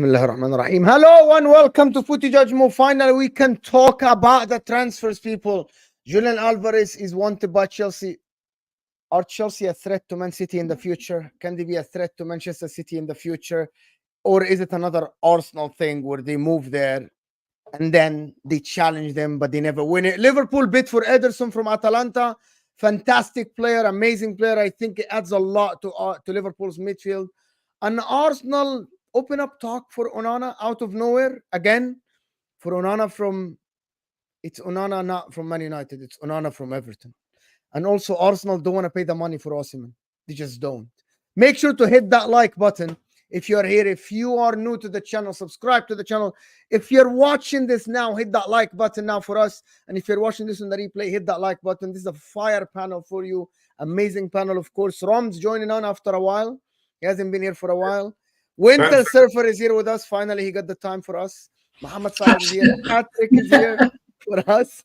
Bismillah ar-Rahman ar-Rahim. Hello and welcome to Footy JUDGEMO. Finally, we can talk about the transfers, people. Julian Alvarez is wanted by Chelsea. Are Chelsea a threat to Man City in the future? Can they be a threat to Manchester City in the future? Or is it another Arsenal thing where they move there and then they challenge them, but they never win it? Liverpool bid for Ederson from Atalanta. Fantastic player, amazing player. I think it adds a lot to Liverpool's midfield. And Arsenal open up talk for Onana out of nowhere again. For Onana from, it's Onana not from Man United, it's Onana from Everton. And also Arsenal don't want to pay the money for Osimhen. They just don't. Make sure to hit that like button if you're here. If you are new to the channel, subscribe to the channel. If you're watching this now, hit that like button now for us. And if you're watching this on the replay, hit that like button. This is a fire panel for you. Amazing panel, of course. Rom's joining on after a while. He hasn't been here for a while. Winter Surfer is here with us. Finally, he got the time for us. Muhammad Saad is here. Patrick is here for us.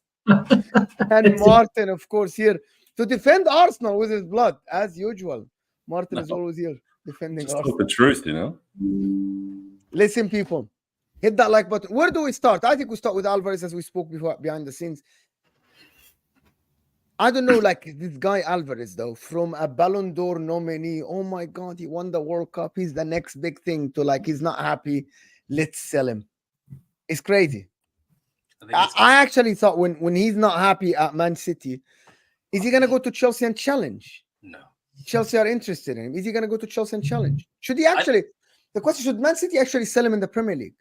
And Martin, of course, here to defend Arsenal with his blood, as usual. Martin is always here defending just Arsenal. the truth, you know. Listen, people, hit that like button. Where do we start? I think we start with Alvarez, as we spoke before behind the scenes. I don't know, like this guy Alvarez, though, from a Ballon d'Or nominee. Oh my God, he won the World Cup. He's the next big thing to like, he's not happy. Let's sell him. It's crazy. I actually thought when he's not happy at Man City, is he going to go to Chelsea and challenge? No. Chelsea are interested in him. Is he going to go to Chelsea and challenge? Should he actually, the question, should Man City actually sell him in the Premier League?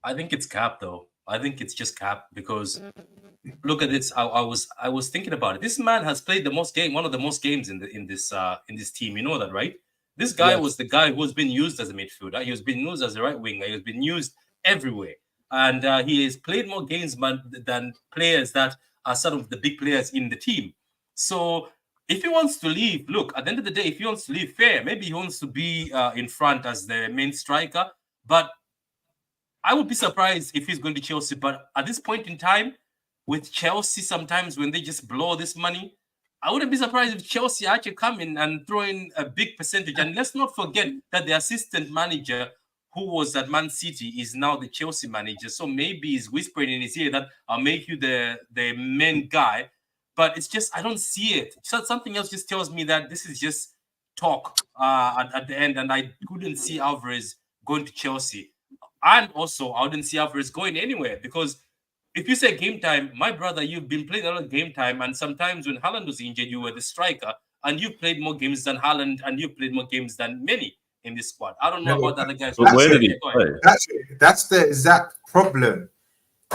I think it's cap, though. I think it's just cap because look at this. I was thinking about it. This man has played one of the most games in this team. You know that, right? This guy was the guy who has been used as a midfielder. He has been used as a right winger. He has been used everywhere, and he has played more games than players that are sort of the big players in the team. So if he wants to leave, look, at the end of the day, if he wants to leave, fair. Maybe he wants to be in front as the main striker, but I would be surprised if he's going to Chelsea. But at this point in time, with Chelsea, sometimes when they just blow this money, I wouldn't be surprised if Chelsea actually come in and throw in a big percentage. And let's not forget that the assistant manager who was at Man City is now the Chelsea manager. So maybe he's whispering in his ear that I'll make you the main guy. But it's just, I don't see it. So something else just tells me that this is just talk at the end. And I couldn't see Alvarez going to Chelsea. And also, I wouldn't see Alvarez going anywhere because if you say game time, my brother, you've been playing a lot of game time. And sometimes when Haaland was injured, you were the striker and you played more games than Haaland and you played more games than many in this squad. I don't know about the other guys. But where did he play? That's the exact problem.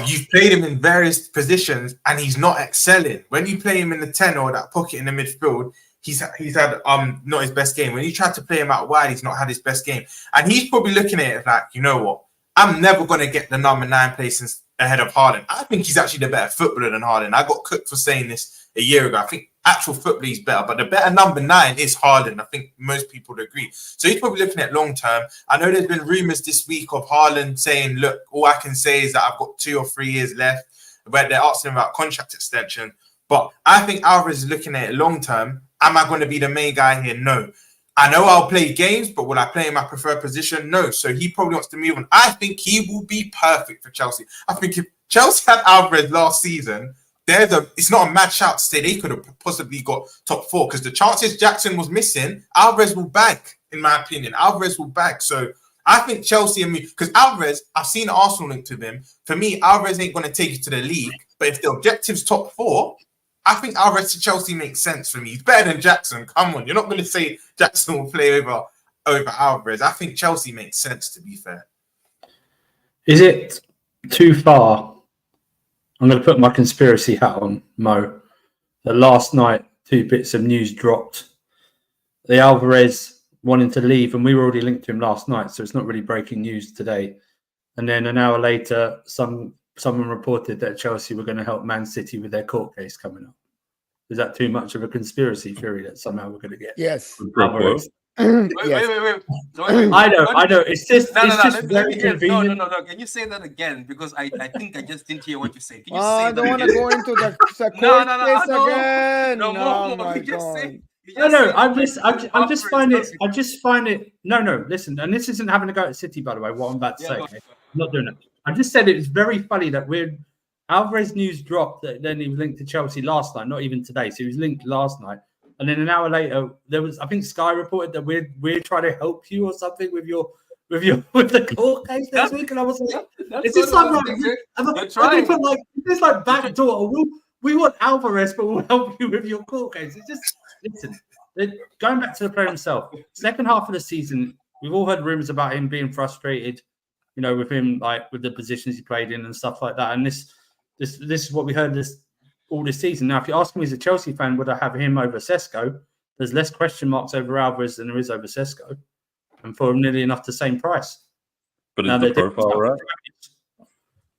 You've played him in various positions and he's not excelling. When you play him in the 10 or that pocket in the midfield, he's had not his best game. When you try to play him out wide, he's not had his best game. And he's probably looking at it like, you know what? I'm never going to get the number 9 place ahead of Haaland. I think he's actually the better footballer than Haaland. I got cooked for saying this a year ago. I think actual football is better, but the better number 9 is Haaland. I think most people would agree. So he's probably looking at long term. I know there's been rumours this week of Haaland saying, look, all I can say is that I've got 2 or 3 years left, where they're asking about contract extension. But I think Alvarez is looking at it long term. Am I going to be the main guy here? No. I know I'll play games, but will I play in my preferred position? No. So he probably wants to move on. I think he will be perfect for Chelsea. I think if Chelsea had Alvarez last season, it's not a mad shout to say they could have possibly got top 4 because the chances Jackson was missing, Alvarez will bag, in my opinion. Alvarez will bag. So I think Chelsea and me, because Alvarez, I've seen Arsenal linked to him. For me, Alvarez ain't going to take you to the league, but if the objective's top 4, I think Alvarez to Chelsea makes sense for me. He's better than Jackson. Come on, you're not going to say Jackson will play over Alvarez. I think Chelsea makes sense, to be fair. Is it too far? I'm going to put my conspiracy hat on, Mo. The last night, 2 bits of news dropped. The Alvarez wanting to leave, and we were already linked to him last night, so it's not really breaking news today. And then an hour later, someone reported that Chelsea were going to help Man City with their court case coming up. Is that too much of a conspiracy theory that somehow we're going to get? Yes. Alvarez? Wait. I know. It's just very convenient. No. Can you say that again? Because I think I just didn't hear what you said. Can you say I that don't want to again? go into the court case again. No, my God. No. I just find it. No. Listen, and this isn't having a go at City, by the way. What I'm about to say, okay? I'm not doing it. I just said it was very funny that Alvarez news dropped that then he was linked to Chelsea last night, not even today. So he was linked last night, and then an hour later there was, I think Sky reported that we're trying to help you or something with the court case next week, and I was like, is this like backdoor? We want Alvarez, but we'll help you with your court case. It's just, listen, going back to the player himself, second half of the season, we've all heard rumors about him being frustrated, with him, like with the positions he played in and stuff like that. And this is what we heard all this season. Now, if you ask me as a Chelsea fan, would I have him over Sesko? There's less question marks over Alvarez than there is over Sesko, and for nearly enough the same price. But is the profile right?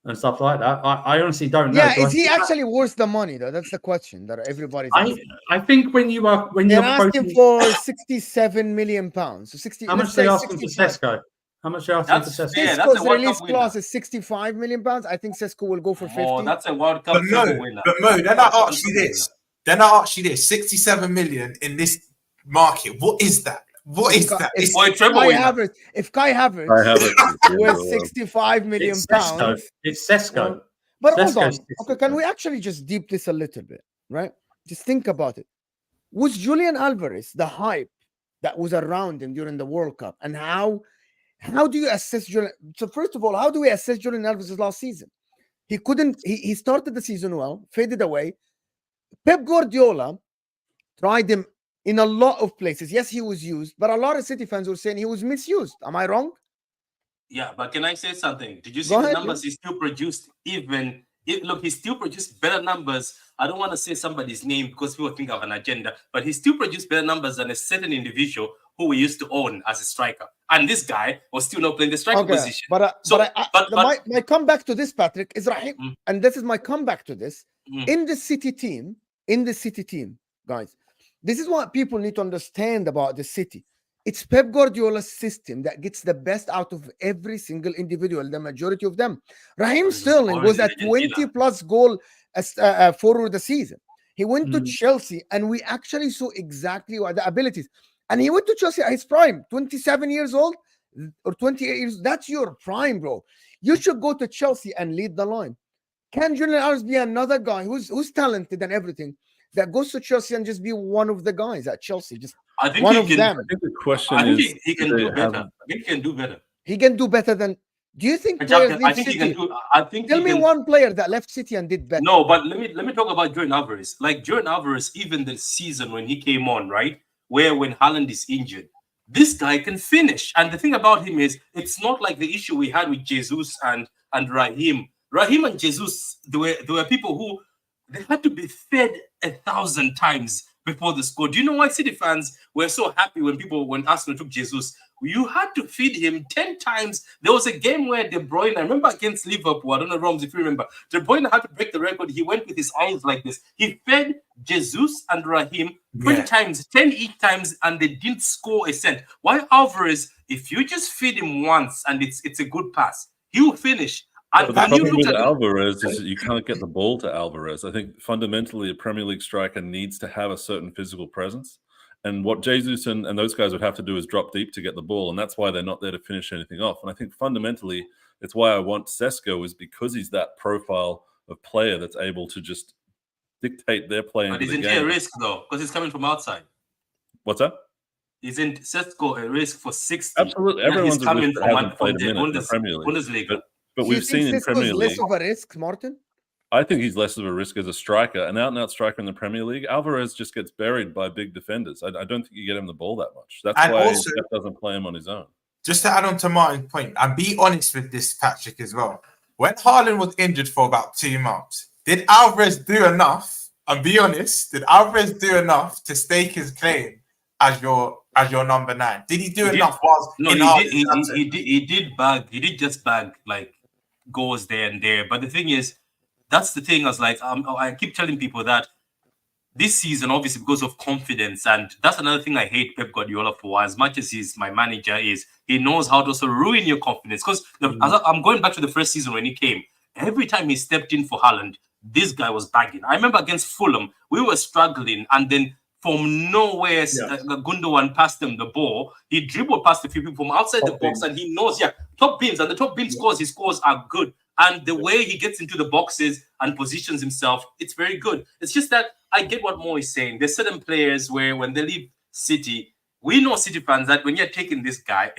And stuff like that. I honestly don't know. Yeah, is he actually worth the money though? That's the question that everybody's asking. I think when you're asking for £67 million. So 60. How much are they asking for Sesko? How much are they asking for Sesko? Yeah, that's a Sesko's World release Cup clause is £65 million. I think Sesko will go for 50. Oh, that's a World Cup winner. But Mo, then I ask you this: 67 million in this market. What is that? What is that? If Kai Havertz with £65 million, it's Sesko. But hold on. Okay, can we actually just deep this a little bit, right? Just think about it. Was Julian Alvarez the hype that was around him during the World Cup? And how do you assess Julian? So first of all, how do we assess Julian Alvarez's last season? He started the season well, faded away. Pep Guardiola tried him in a lot of places. Yes, he was used, but a lot of City fans were saying he was misused. Am I wrong? Yeah, but can I say something? Did you see the numbers he still produced? Look, he still produced better numbers. I don't want to say somebody's name because people think of an agenda, but he still produced better numbers than a certain individual who we used to own as a striker. And this guy was still not playing the striker position. My comeback to this, Patrick, is Raheem. And this is my comeback to this. In the City team, guys, this is what people need to understand about the City. It's Pep Guardiola's system that gets the best out of every single individual, the majority of them. Raheem Sterling was a 20-plus goal forward the season. He went to Chelsea, and we actually saw exactly what the abilities. And he went to Chelsea at his prime, 27 years old or 28 years. That's your prime, bro. You should go to Chelsea and lead the line. Can Julian Alvarez be another guy who's talented and everything that goes to Chelsea and just be one of the guys at Chelsea? I think one of them. I think the question is, he can do better. I think he can do better. He can do better than. Do you think? I think he can do. Tell me one player that left City and did better. No, but let me talk about Julian Alvarez. Like Julian Alvarez, even the season when he came on, right, where when Haaland is injured, this guy can finish. And the thing about him is, it's not like the issue we had with Jesus and Raheem. Raheem and Jesus, there were people who they had to be fed 1,000 times before the score. Do you know why City fans were so happy when Arsenal took Jesus? You had to feed him 10 times. There was a game where De Bruyne, I remember against Liverpool, I don't know, Roms, if you remember, De Bruyne had to break the record. He went with his eyes like this. He fed Jesus and Raheem 20 times, 10 each times, and they didn't score a cent. Why Alvarez, if you just feed him once and it's a good pass, he will finish. The problem with Alvarez is that you can't get the ball to Alvarez. I think fundamentally a Premier League striker needs to have a certain physical presence. And what Jesus and those guys would have to do is drop deep to get the ball. And that's why they're not there to finish anything off. And I think fundamentally it's why I want Sesko, is because he's that profile of player that's able to just dictate their play into the game. But isn't he a risk, though? Because he's coming from outside. What's that? Isn't Sesko a risk for 60? Absolutely. Everyone's a risk that hasn't played a minute in the Premier League. Bundesliga. But we've seen in Premier League. Less of a risk, Martin? I think he's less of a risk as a striker, an out-and-out striker in the Premier League. Alvarez just gets buried by big defenders. I don't think you get him the ball that much. That's why Pep doesn't play him on his own. Just to add on to Martin's point, and be honest with this, Patrick, as well. When Haaland was injured for about 2 months, did Alvarez do enough? And be honest, did Alvarez do enough to stake his claim as your number 9? Did he do enough? He did just bag like goals there and there. But the thing is, that's the thing. I keep telling people that this season, obviously, because of confidence, and that's another thing I hate Pep Guardiola for. As much as he's my manager, he knows how to also ruin your confidence. Because I'm going back to the first season when he came. Every time he stepped in for Haaland, this guy was bagging. I remember against Fulham, we were struggling, and then from nowhere. Gundogan passed him the ball. He dribbled past a few people from outside the box, and he knows, top bins. And the top bin scores, his scores are good. And the way he gets into the boxes and positions himself, it's very good. It's just that I get what Mo is saying. There's certain players where when they leave City, we know City fans that when you're taking this guy,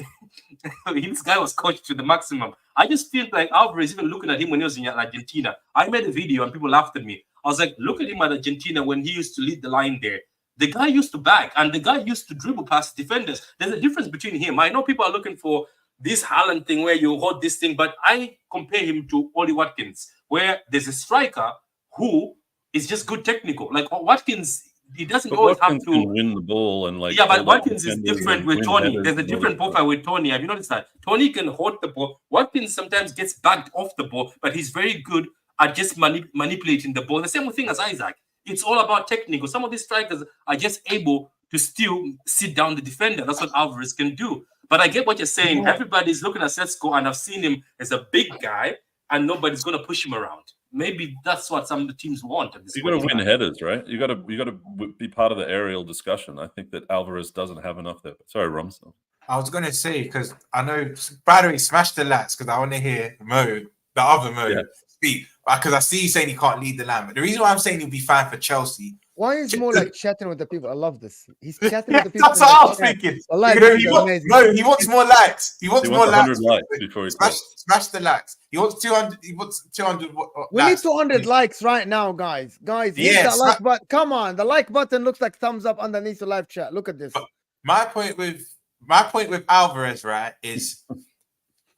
this guy was coached to the maximum. I just feel like Alvarez, even looking at him when he was in Argentina, I made a video and people laughed at me. I was like, look at him at Argentina when he used to lead the line there. The guy used to back and the guy used to dribble past defenders. There's a difference between him. I know people are looking for this Haaland thing where you hold this thing, but I compare him to Oli Watkins, where there's a striker who is just good technical. Like Watkins, he doesn't always have to win the ball and like. Yeah, but Watkins is different with Tony. There's a different profile with Tony. Have you noticed that? Tony can hold the ball. Watkins sometimes gets backed off the ball, but he's very good at just manipulating the ball. The same thing as Isaac. It's all about technical. Some of these strikers are just able to still sit down the defender. That's what Alvarez can do. But I get what you're saying. Yeah. Everybody's looking at Sesko, and I've seen him as a big guy, and nobody's going to push him around. Maybe that's what some of the teams want. You got to win headers, right? You got to be part of the aerial discussion. I think that Alvarez doesn't have enough there. Sorry, Romson. I was going to say, because I know, by the way, smash the lights, because I want to hear Mo, the other Mo, speak. Because I see you saying he can't lead the line. But the reason why I'm saying he'll be fine for Chelsea. Why is more like chatting with the people? I love this. He's chatting with the people. That's what I was thinking. He wants more likes. He wants more likes. Before he smash the likes. He wants 200. He wants 200. We need 200 likes right now, guys. Guys, hit that like button. Come on, the like button looks like thumbs up underneath the live chat. Look at this. My point with Alvarez, right, is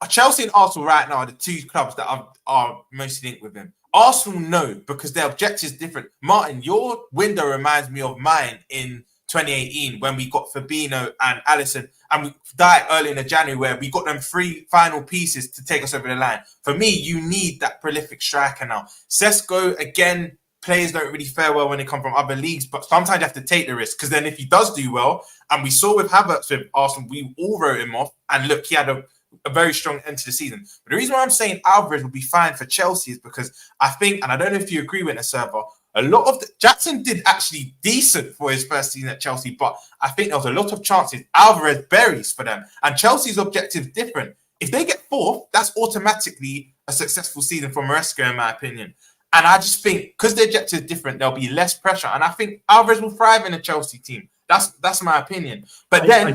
Chelsea and Arsenal right now are the two clubs that are mostly linked with him. Arsenal know because their objective is different. Martin, your window reminds me of mine in 2018 when we got Fabinho and Alisson, and we died early in the January where we got them 3 final pieces to take us over the line. For me, you need that prolific striker now. Sesko, again, players don't really fare well when they come from other leagues, but sometimes you have to take the risk because then if he does do well, and we saw with Havertz with Arsenal, we all wrote him off, and look, he had a very strong end to the season. But the reason why I'm saying Alvarez will be fine for Chelsea is because I think, and I don't know if you agree with the server, a lot of Jackson did actually decent for his first season at Chelsea, but I think there was a lot of chances Alvarez buries for them. And Chelsea's objective is different. If they get 4th, that's automatically a successful season for Maresca, in my opinion. And I just think because the objective is different, there'll be less pressure. And I think Alvarez will thrive in a Chelsea team. That's my opinion. But then when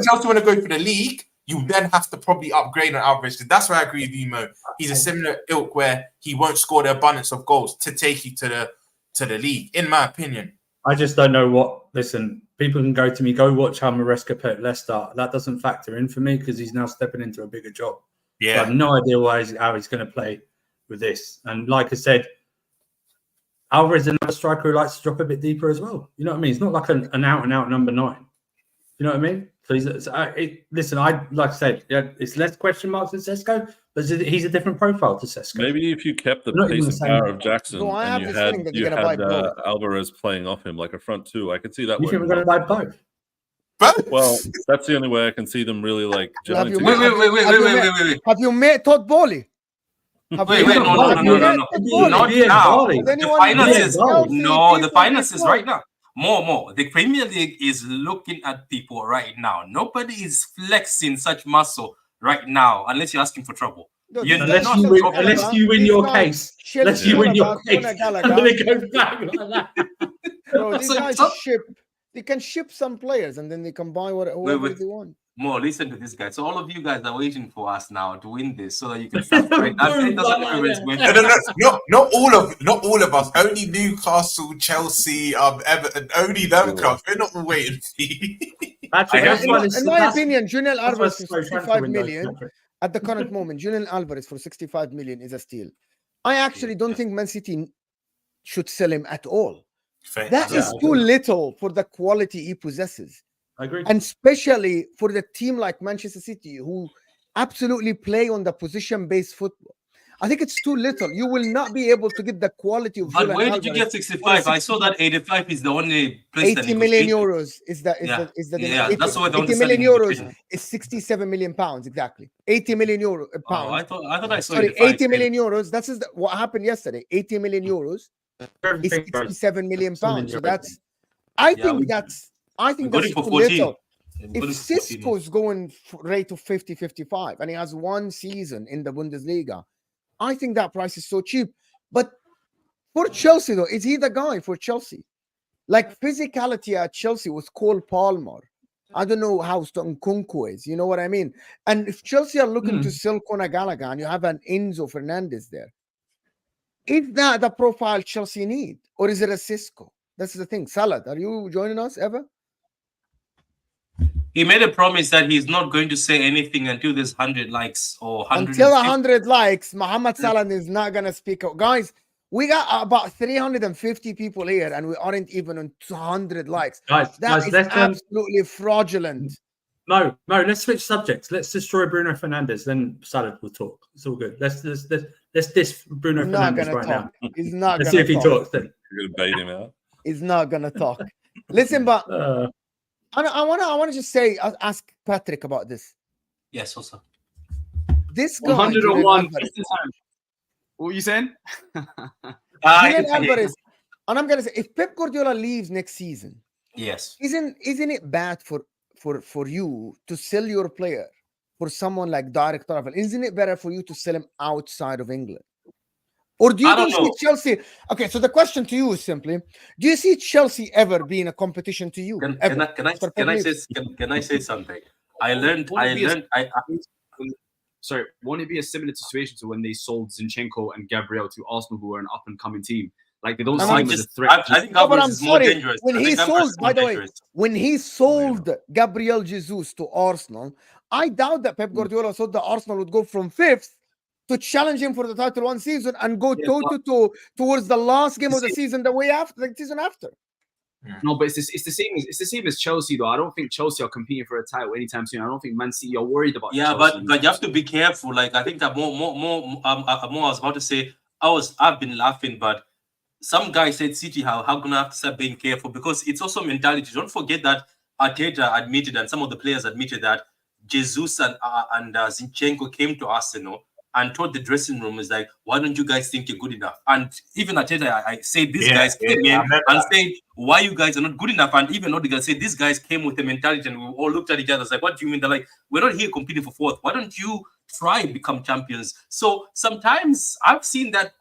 Chelsea want to go for the league, you then have to probably upgrade on Alvarez. That's where I agree with you, Mo. He's a similar ilk where he won't score the abundance of goals to take you to the league, in my opinion. I just don't know what. Listen, people can go to me, go watch how Maresca played at Leicester. That doesn't factor in for me because he's now stepping into a bigger job. Yeah, so I have no idea how he's going to play with this. And like I said, Alvarez is another striker who likes to drop a bit deeper as well. You know what I mean? He's not like an out and out number 9. You know what I mean? So listen, like I said, it's less question marks than Sesko, but he's a different profile to Sesko. Maybe if you kept the pace and power of Jackson and you had Alvarez playing off him like a front 2, I could see that. You think we're going to buy both? Well, that's the only way I can see them really like. Wait. Have you met Todd Bowley? No. Not now. The finances right now. More. The Premier League is looking at people right now. Nobody is flexing such muscle right now unless you're asking for trouble. Unless you win your case. Unless you win your case. I'm going to go back like that. Bro, these guys they can ship some players and then they can buy whoever they want. More, listen to this guy. So all of you guys are waiting for us now to win this so that you can start playing. Not all of us. Only Newcastle, Chelsea, Everton. Only them clubs. We're not waiting for you. In my opinion, Julian Alvarez for 65 million at the current moment. Julian Alvarez for 65 million is a steal. I actually don't think Man City should sell him at all. That is too little for the quality he possesses. I agree. And especially for the team like Manchester City, who absolutely play on the position-based football. I think it's too little. You will not be able to get the quality of. But where did you get 65? I saw that 85 is the only place. 80 million euros is the. That's what 80 million euros is 67 million pounds exactly. 80 million euro pounds. I thought I saw. Sorry, 80 million euros. That's what happened yesterday. 80 million euros is 67 million pounds. So that's I think that's for too 14. little. We If got him for 14. Cisco's going rate of 50-55 and he has one season in the Bundesliga, I think that price is so cheap. But for Chelsea, though, is he the guy for Chelsea? Like physicality at Chelsea with Cole Palmer. I don't know how strong Nkunku is. You know what I mean? And if Chelsea are looking to sell Conor Gallagher and you have an Enzo Fernandez there, is that the profile Chelsea need? Or is it a Cisco? That's the thing. Salad, are you joining us ever? He made a promise that he's not going to say anything until there's 100 likes or 100. Until 100 likes, Mohamed Salah is not going to speak out. Guys, we got about 350 people here and we aren't even on 200 likes. Guys, That is absolutely fraudulent. No, let's switch subjects. Let's destroy Bruno Fernandes, then Salah will talk. It's all good. Let's diss Bruno Fernandes right now. He's not Let's see if he talks then. You're gonna bait him out. He's not gonna talk. Listen, but I wanna just say, ask Patrick about this. Yes, also. This guy, 101. What are you saying? Julian Alvarez, and I'm gonna say, if Pep Guardiola leaves next season, yes, isn't it bad for you to sell your player for someone like direct travel? Isn't it better for you to sell him outside of England? Or do you see Chelsea? Okay, so the question to you is simply: do you see Chelsea ever being a competition to you? Can I say something? Sorry, won't it be a similar situation to when they sold Zinchenko and Gabriel to Arsenal, who were an up-and-coming team? Like, they don't see him as a threat. I think Alvarez is more dangerous. When he sold, by the way, when he sold Gabriel Jesus to Arsenal, I doubt that Pep Guardiola thought that Arsenal would go from 5th to challenge him for the title one season and go toe-to-toe towards the last game of the season, the season after. No, but it's the same as Chelsea, though. I don't think Chelsea are competing for a title anytime soon. I don't think Man City are worried about. Yeah, Chelsea. but you have to be careful. Like, I think that more I was about to say, I've been laughing, but some guy said City how gonna have to start being careful, because it's also mentality. Don't forget that Arteta admitted, and some of the players admitted, that Jesus and Zinchenko came to Arsenal and told the dressing room, is like, why don't you guys think you're good enough? And even Arteta, I say these guys came in and said, why you guys are not good enough? And even Odegaard said, these guys came with a mentality, and we all looked at each other, like, what do you mean? They're like, we're not here competing for 4th. Why don't you try and become champions? So sometimes I've seen that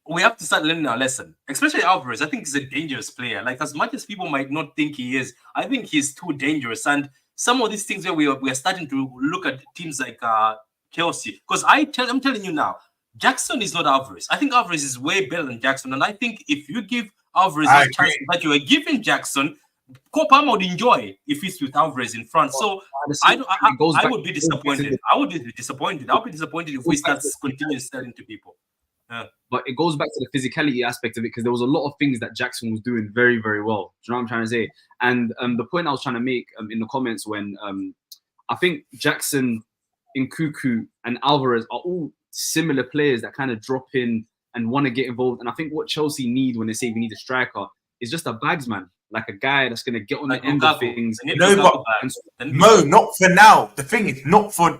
we have to start learning our lesson, especially Alvarez. I think he's a dangerous player. Like, as much as people might not think he is, I think he's too dangerous. And some of these things where we are starting to look at teams like Chelsea, because I'm telling you now, Jackson is not Alvarez. I think Alvarez is way better than Jackson, and I think if you give Alvarez the chance that you are giving Jackson, Cole Palmer would enjoy if he's with Alvarez in front. So I would be disappointed. I would be disappointed. I'll be disappointed if we start continuing selling to people. But it goes back to the physicality aspect of it, because there was a lot of things that Jackson was doing very, very well. Do you know what I'm trying to say? And the point I was trying to make in the comments, when I think Jackson, Nkunku, and Alvarez are all similar players that kind of drop in and want to get involved. And I think what Chelsea need when they say we need a striker is just a bagsman, like a guy that's going to get on the end of things. No, but Mo, not for now. The thing is, not for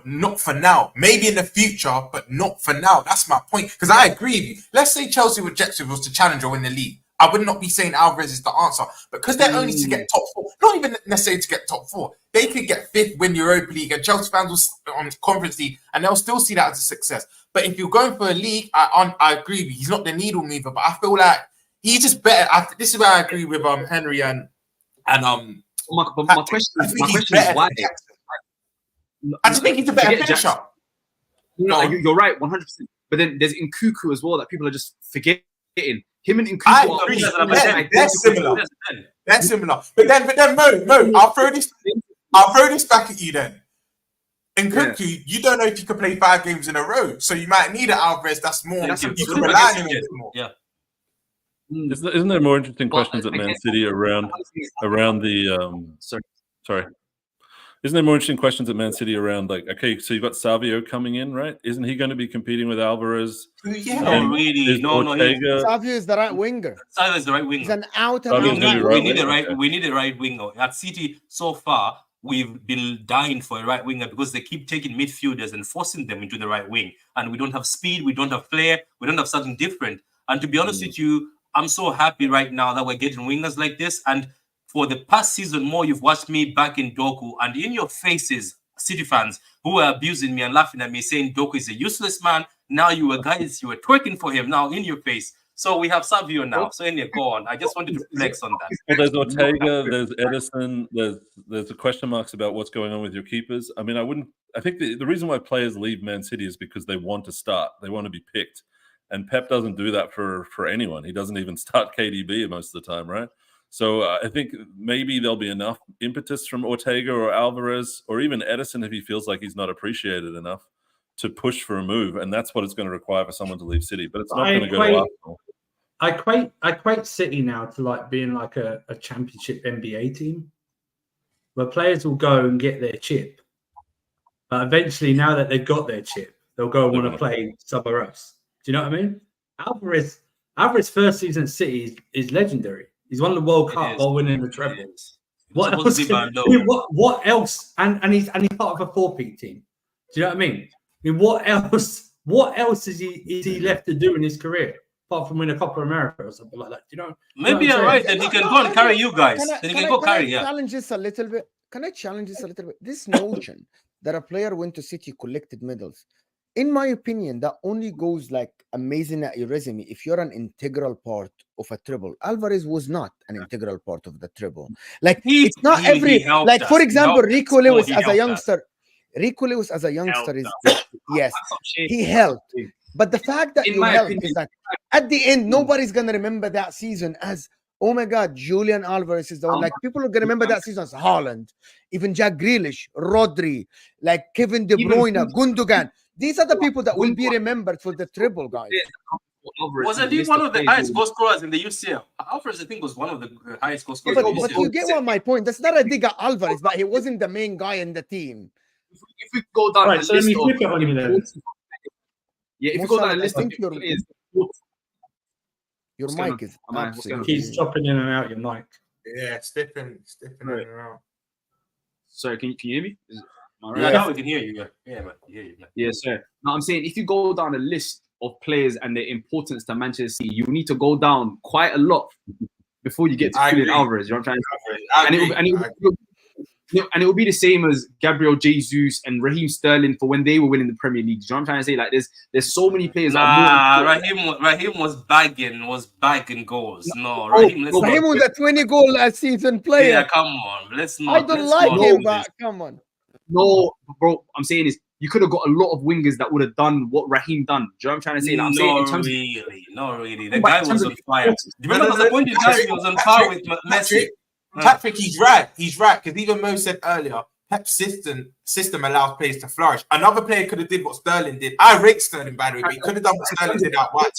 now. Maybe in the future, but not for now. That's my point. Because I agree with you. Let's say Chelsea objective was to challenge or win the league. I would not be saying Alvarez is the answer, because they're only to get top 4. Not even necessarily to get top 4. They could get 5th, win Europa League, and Chelsea fans will on Conference League, and they'll still see that as a success. But if you're going for a league, I agree with you. He's not the needle mover, but I feel like he's just better. This is where I agree with Henry and my question is why? I just think he's a better finisher. No, you're right, 100%. But then there's Nkunku as well that people are just forgetting. Him and Nkunku they're similar. They're similar. But then Mo, I'll throw this back at you then. Nkunku, you don't know if you can play 5 games in a row, so you might need an Alvarez that's more. You can rely on him a bit more. Yeah. Isn't there more interesting questions at Man City around the sorry? Isn't there more interesting questions at Man City around, like, okay, so you've got Savio coming in, right? Isn't he going to be competing with Alvarez? Yeah, really. No. Savio is the right winger. Savio is the right winger. He's an out. We need a right winger. At City so far, we've been dying for a right winger because they keep taking midfielders and forcing them into the right wing, and we don't have speed, we don't have flair, we don't have something different. And to be honest with you, I'm so happy right now that we're getting wingers like this. And for the past season more, you've watched me back in Doku, and in your faces, City fans who were abusing me and laughing at me, saying Doku is a useless man. Now you were twerking for him now in your face. So we have Savio now. So Enya, go on. I just wanted to flex on that. Well, there's Ortega, there's Ederson, there's the question marks about what's going on with your keepers. I mean, I think the reason why players leave Man City is because they want to start. They want to be picked. And Pep doesn't do that for anyone. He doesn't even start KDB most of the time, right? So I think maybe there'll be enough impetus from Ortega or Alvarez or even Ederson if he feels like he's not appreciated enough to push for a move. And that's what it's going to require for someone to leave City. But it's not going to go to Arsenal. I equate City now to like being like a championship NBA team where players will go and get their chip. But eventually, now that they've got their chip, they'll go and want to play somewhere else. Do you know what I mean? Alvarez first season at City is legendary. He's won the World Cup while winning the treble. What else? And he's part of a 4-peat team. Do you know what I mean? I mean, what else is he left to do in his career? Apart from win a Copa America or something like that. Do you know? Maybe you're right. Then he can go and carry you guys. Then he can go carry. Yeah. Challenge this a little bit. Can I challenge this a little bit? This notion that a player went to City, collected medals, in my opinion, that only goes like amazing at your resume if you're an integral part of a treble. Alvarez was not an integral part of the treble. Like it's not every like, for example, Rico Lewis as a youngster. Rico Lewis as a youngster is yes, he helped. But the fact that you helped is that at the end, nobody's gonna remember that season as, oh my God, Julian Alvarez is the one. Like people are gonna remember that season as Haaland, even Jack Grealish, Rodri, like Kevin De Bruyne, Gundogan. These are the people that will be remembered for the treble, guys. Wasn't he one of the highest goal scorers in the UCL? Alvarez, I think, was one of the highest goal scorers. But you get what my point. That's not a dig at Alvarez, but he wasn't the main guy in the team. If we go down right, so let me flip it on you then. Yeah, if you go down a list of your mic is keeps chopping in and out your mic. Yeah, stiffing in and out. Sorry, can you hear me? Right? Yeah, we can hear you. Yeah, man, hear you. Yeah, sir. Now I'm saying if you go down a list of players and their importance to Manchester City, you need to go down quite a lot before you get to Julian Alvarez. You know what I'm trying to say? And it will be the same as Gabriel Jesus and Raheem Sterling for when they were winning the Premier League. You know what I'm trying to say? Like there's so many players. Raheem was bagging goals. No, Raheem was a 20-goal last season player. Yeah, come on. Let's not. I don't like him, but come on. No, bro. I'm saying is you could have got a lot of wingers that would have done what Raheem done. Do you know what I'm trying to say? Like, not really. The guy was on fire. Do you remember the point in time he was on fire with Messi? Patrick, he's right. Because even Mo said earlier, Pep's system allows players to flourish. Another player could have did what Sterling did. I rate Sterling, by the way, but he could have done what Sterling did out wide.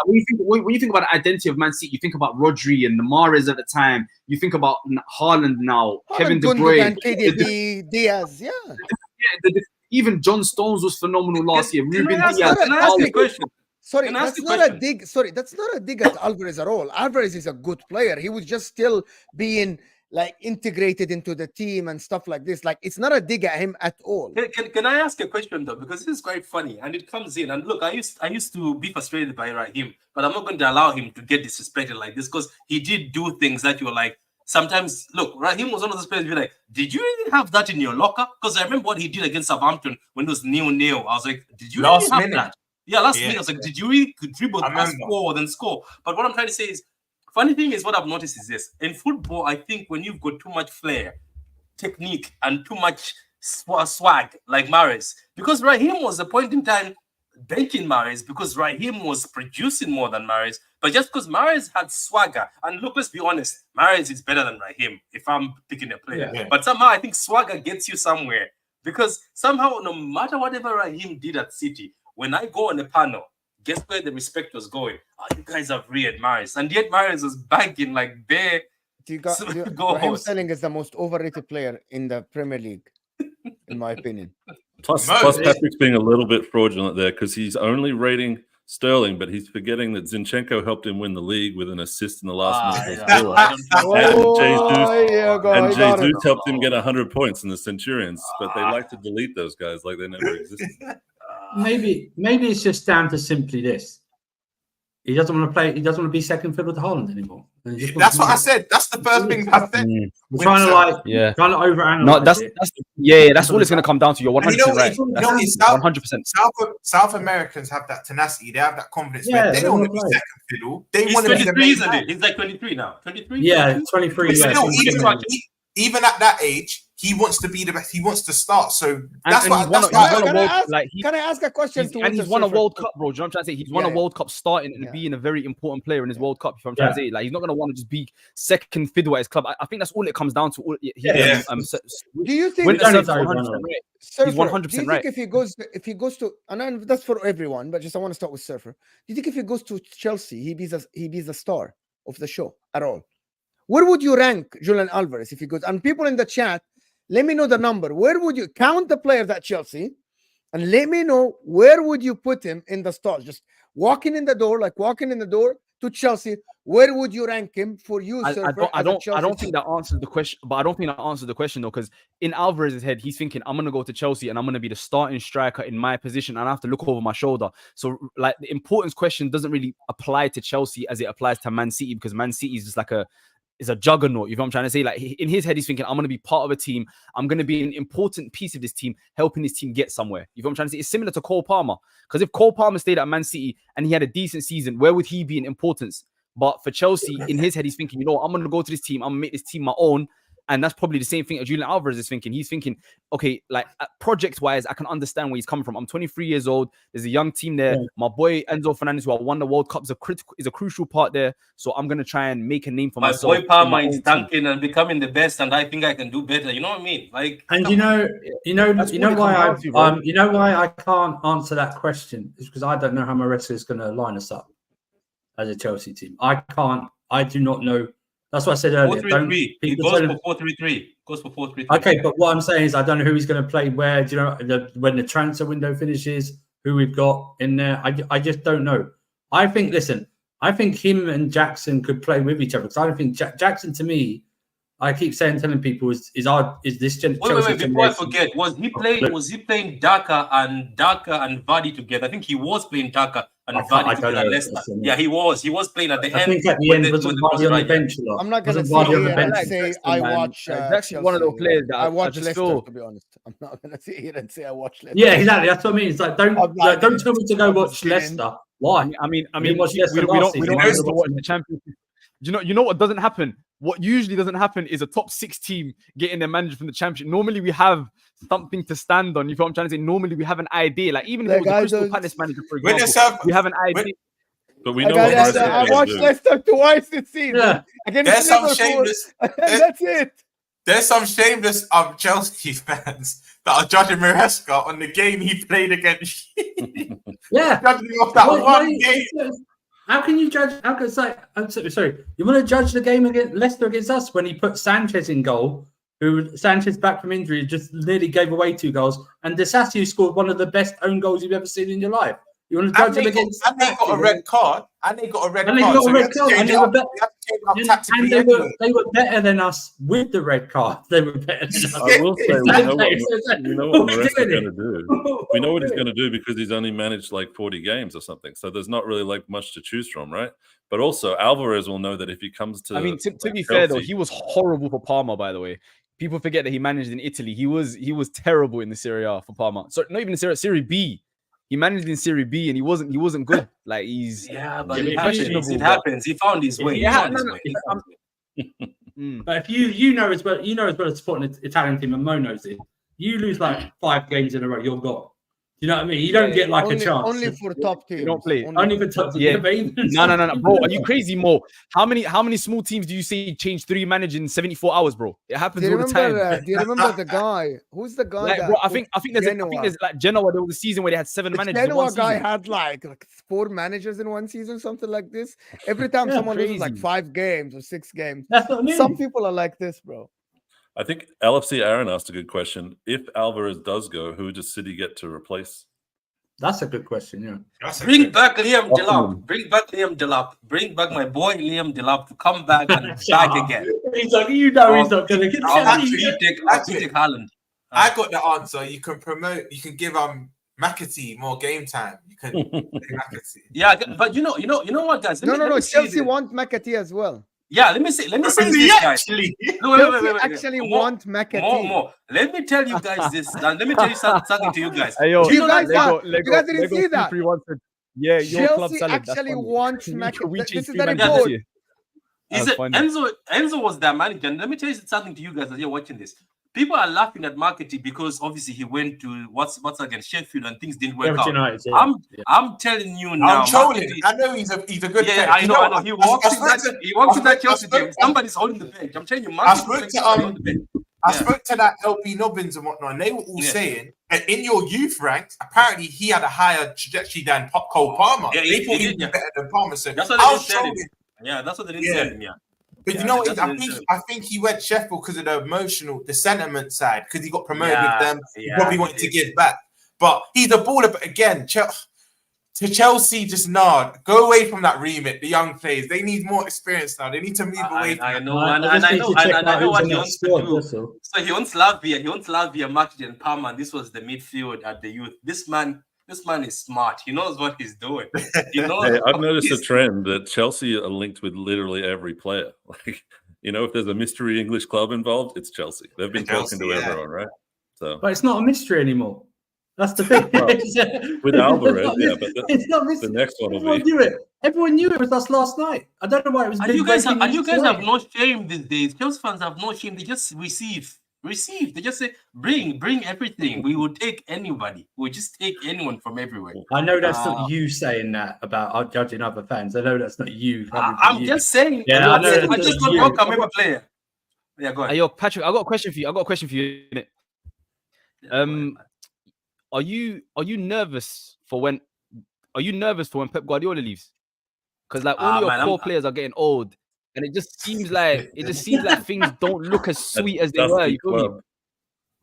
When you think about the identity of Man City, you think about Rodri and Mahrez at the time. You think about Haaland now, Kevin De Bruyne, KDB, Diaz, yeah. Even John Stones was phenomenal last year. Ruben Diaz. Can I ask you a question? Sorry, that's not a dig. Sorry, that's not a dig at Alvarez at all. Alvarez is a good player. He was just still being like integrated into the team and stuff like this. Like it's not a dig at him at all. Can I ask a question though? Because this is quite funny and it comes in. And look, I used to be frustrated by Raheem, but I'm not going to allow him to get disrespected like this because he did do things that you were like. Sometimes, look, Raheem was one of those players you're like, did you really have that in your locker? Because I remember what he did against Southampton when it was 0-0. I was like, did you really have that? Yeah, last minute. I was like, did you really dribble and score, then score? But what I'm trying to say is, funny thing is, what I've noticed is this. In football, I think when you've got too much flair, technique, and too much swag, like Mahrez, because Raheem was a point in time benching Mahrez because Raheem was producing more than Mahrez. But just because Mahrez had swagger, and look, let's be honest, Mahrez is better than Raheem if I'm picking a player. Yeah. But somehow I think swagger gets you somewhere because somehow, no matter whatever Raheem did at City, when I go on a panel, guess where the respect was going? Oh, you guys have read Mahrez. And yet Mahrez was bagging like bare Raheem Sterling is the most overrated player in the Premier League, in my opinion. Plus Patrick's being a little bit fraudulent there because he's only rating Sterling, but he's forgetting that Zinchenko helped him win the league with an assist in the last minute. And Jesus helped him get 100 points in the Centurions, but they like to delete those guys like they never existed. Maybe it's just down to simply this. He doesn't want to play. He doesn't want to be second fiddle to Haaland anymore. That's what I said. That's the first thing I said. We're trying to trying to overanalyze. No, that's that's all it's going to come down to. You're 100% right. It's 100%. South Americans have that tenacity. They have that confidence. Yeah, they don't want to be second fiddle. They He's want to be 23, the main isn't man. he? He's like 23 now. 23. Yeah, 23. But Yeah, still, even at that age, he wants to be the best. He wants to start. So that's and what. he's That's won why. a World- like, Can I ask a question? and he's won a World Cup, bro. Do you know what I'm trying to say? He's won a World Cup starting and being a very important player in his World Cup. If I'm trying to say, like, he's not going to want to just be second fiddle at his club. I think that's all it comes down to. Do you think? He's 100% right. If he goes to, and that's for everyone, but just I want to start with Surfer. Do you think if he goes to Chelsea, he be the star of the show at all? Where would you rank Julian Alvarez if he goes? And people in the chat, let me know the number. Where would you count the players at Chelsea? And let me know where would you put him in the stars? Just walking in the door to Chelsea. Where would you rank him for you, I Surfer? don't think that answers the question. But I don't think that answers the question though, because in Alvarez's head, he's thinking, I'm gonna go to Chelsea and I'm gonna be the starting striker in my position, and I have to look over my shoulder. So, like, the importance question doesn't really apply to Chelsea as it applies to Man City, because Man City is just like a juggernaut. You know what I'm trying to say? Like, in his head, he's thinking, I'm going to be part of a team. I'm going to be an important piece of this team, helping this team get somewhere. You know what I'm trying to say? It's similar to Cole Palmer. Because if Cole Palmer stayed at Man City and he had a decent season, where would he be in importance? But for Chelsea, in his head, he's thinking, you know, I'm going to go to this team. I'm going to make this team my own. And that's probably the same thing that Julian Alvarez is thinking. He's thinking, okay, like, project-wise, I can understand where he's coming from. I'm 23 years old. There's a young team there. Yeah. My boy Enzo Fernandez, who won the World Cup, is a crucial part there. So I'm going to try and make a name for myself. My boy Palmer is dunking and becoming the best, and I think I can do better. You know what I mean? Like, and you know why I can't answer that question is because I don't know how Maresca is going to line us up as a Chelsea team. I do not know. That's what I said earlier. 4-3-3. He goes for 4-3-3. Goes for 4-3-3. Okay, but what I'm saying is I don't know who he's going to play where. Do you know when the transfer window finishes, who we've got in there? I just don't know. I think him and Jackson could play with each other, because I don't think Jackson, to me, I keep telling people is this Chelsea. Wait, before I forget, was he playing Daka and Vardy together? I think he was playing Daka and Vardy together at Leicester. Yeah, he was playing at the end. I think at the end wasn't Vardy on the bench a lot. I'm not going to say I watch. That's one of those players that I watch just Leicester, feel. to be honest. I'm not going to sit here and say I watch Leicester. Yeah, exactly. That's what I mean. It's like don't tell me to go watch Leicester. Why? I mean, we don't watch the Championship. You know what doesn't happen? What usually doesn't happen is a top 6 team getting their manager from the Championship. Normally, we have something to stand on. You know what I'm trying to say? Normally, we have an idea. Like, even if it was a Crystal Palace manager, for example, we have an idea. But we know what I watched Leicester twice this season. Yeah. There's some shameless. That's it. There's some shameless Chelsea fans that are judging Maresca on the game he played against. Yeah, judging off that one game. How can you judge? I'm sorry. You want to judge the game against Leicester against us when he put Sanchez in goal, who Sanchez back from injury just nearly gave away 2 goals, and Disasi scored one of the best own goals you've ever seen in your life. You want to judge him against? And they got a red card. And they got a red card. And they were better than us with the red card. They were better than us. I will say, we know what Maresca's going to do. We know what he's going to do because he's only managed like 40 games or something. So there's not really like much to choose from, right? But also Alvarez will know that if he comes to... I mean, to be fair, though, he was horrible for Parma, by the way. People forget that he managed in Italy. He was terrible in the Serie A for Parma. So not even the Serie B. He managed in Serie B and he wasn't good. Like, he's but it happens. He found his way. But if you know as well as supporting an Italian team, and Mo knows it, you lose like 5 games in a row, you're gone. You know what I mean? You don't get like a chance. Only for top teams. You don't play. Only for top teams. Yeah. No, bro. Are you crazy, Mo? How many small teams do you say change 3 managers in 74 hours, bro? It happens all the time. Do you remember the guy? Who's the guy? Like, bro, I think there's like Genoa. There was a season where they had 7 managers. Genoa guy had like 4 managers in one season, something like this. Every time someone loses like 5 games or 6 games. That's what I mean. Some people are like this, bro. I think LFC Aaron asked a good question. If Alvarez does go, who does City get to replace? That's a good question, yeah. Bring back Liam Delap. Bring back Liam Delap. Bring back my boy Liam Delap to come back and back again. He's like, he's not going to get I'll take Haaland. I got the answer. You can give McAtee more game time. You can play McAtee. Yeah, but you know what, guys? No, Let me say Chelsea this. want McAtee as well. Yeah, let me say Does this, he guys. actually? No, Chelsea wait. actually More- want McAtee. More. Let me tell you guys this. And let me tell you something to you guys. Hey, yo, Do you know guys that? are- you guys didn't see that? 3-3-1 yeah, your club Chelsea salad. That's actually funny. wants We McAtee. changed This is three the man report. here. Is That's it funny. Enzo was their manager? And let me tell you something to you guys as you're watching this. People are laughing at McAtee because obviously he went to what's against Sheffield and things didn't work Sheffield out. United, yeah. I'm telling you now. I'm trolling. McAtee- I know he's a good Yeah, player. I You know. what? He walks in that Chelsea spoke- game. Somebody's holding the bench. I'm telling you, I McAtee spoke is to, on the bench. I Yeah. spoke to that LB Nobbins and whatnot, and they were all Yeah. saying that in your youth ranks, apparently he had a higher trajectory than Cole Palmer. Yeah, they he thought did, he'd be yeah. better than Palmer. So That's what I they was did tell him. trolling. Yeah, that's what they didn't Yeah. tell him. Yeah. But Yeah, you know what? that's I what they think did. I think he went Sheffield because of the emotional, the sentiment side, because he got promoted Yeah, with them. He yeah, probably he wanted to did. give back. But he's a baller. But again, to Chelsea, just nod. Go away from that remit. The young players, they need more experience now. They need to move away from I that. know, I and just I need know, to check and I out know who's what in he that wants squad, to do. that's all. So he wants Lavia, Martin and Palmer, and this was the midfield at the youth. This man is smart. He knows what he's doing. He knows. Hey, I've what noticed a he's- trend that Chelsea are linked with literally every player. Like, if there's a mystery English club involved, it's Chelsea. They've been Chelsea, talking to yeah. everyone, right? So But it's not a mystery anymore. That's the thing. Well, with Alvarez, it's not, yeah, but it's not the mystery. next one will Everyone be. knew it. Everyone knew it was us last night. I don't know why it was. And big you guys breaking news have today. no shame these days. Chelsea fans have no shame. They just receive. They just say, bring everything. We will take anybody. We'll just take anyone from everywhere. I know that's not you saying that about judging other fans. I know that's not you. coming from I'm you. just saying. Yeah, I know I that's just not don't you. welcome every player. Yeah, go ahead. Hey, yo, Patrick, I got a question for you. Innit? Yeah, go ahead, man. Are you nervous for when Pep Guardiola leaves? Because like all your Man, core players are getting old, and it just seems like things don't look as sweet as they That's were. the You feel me? club.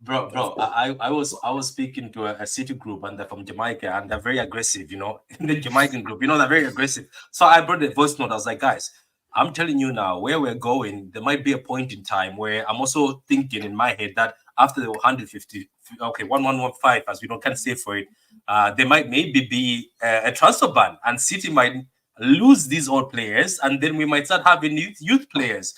Bro, I was speaking to a city group, and they're from Jamaica, and they're very aggressive, in the Jamaican group, they're very aggressive. So I brought the voice note. I was like, guys, I'm telling you now, where we're going, there might be a point in time where I'm also thinking in my head that after the 1115, as we can't say for it, there might maybe be a transfer ban, and City might lose these old players, and then we might start having youth players.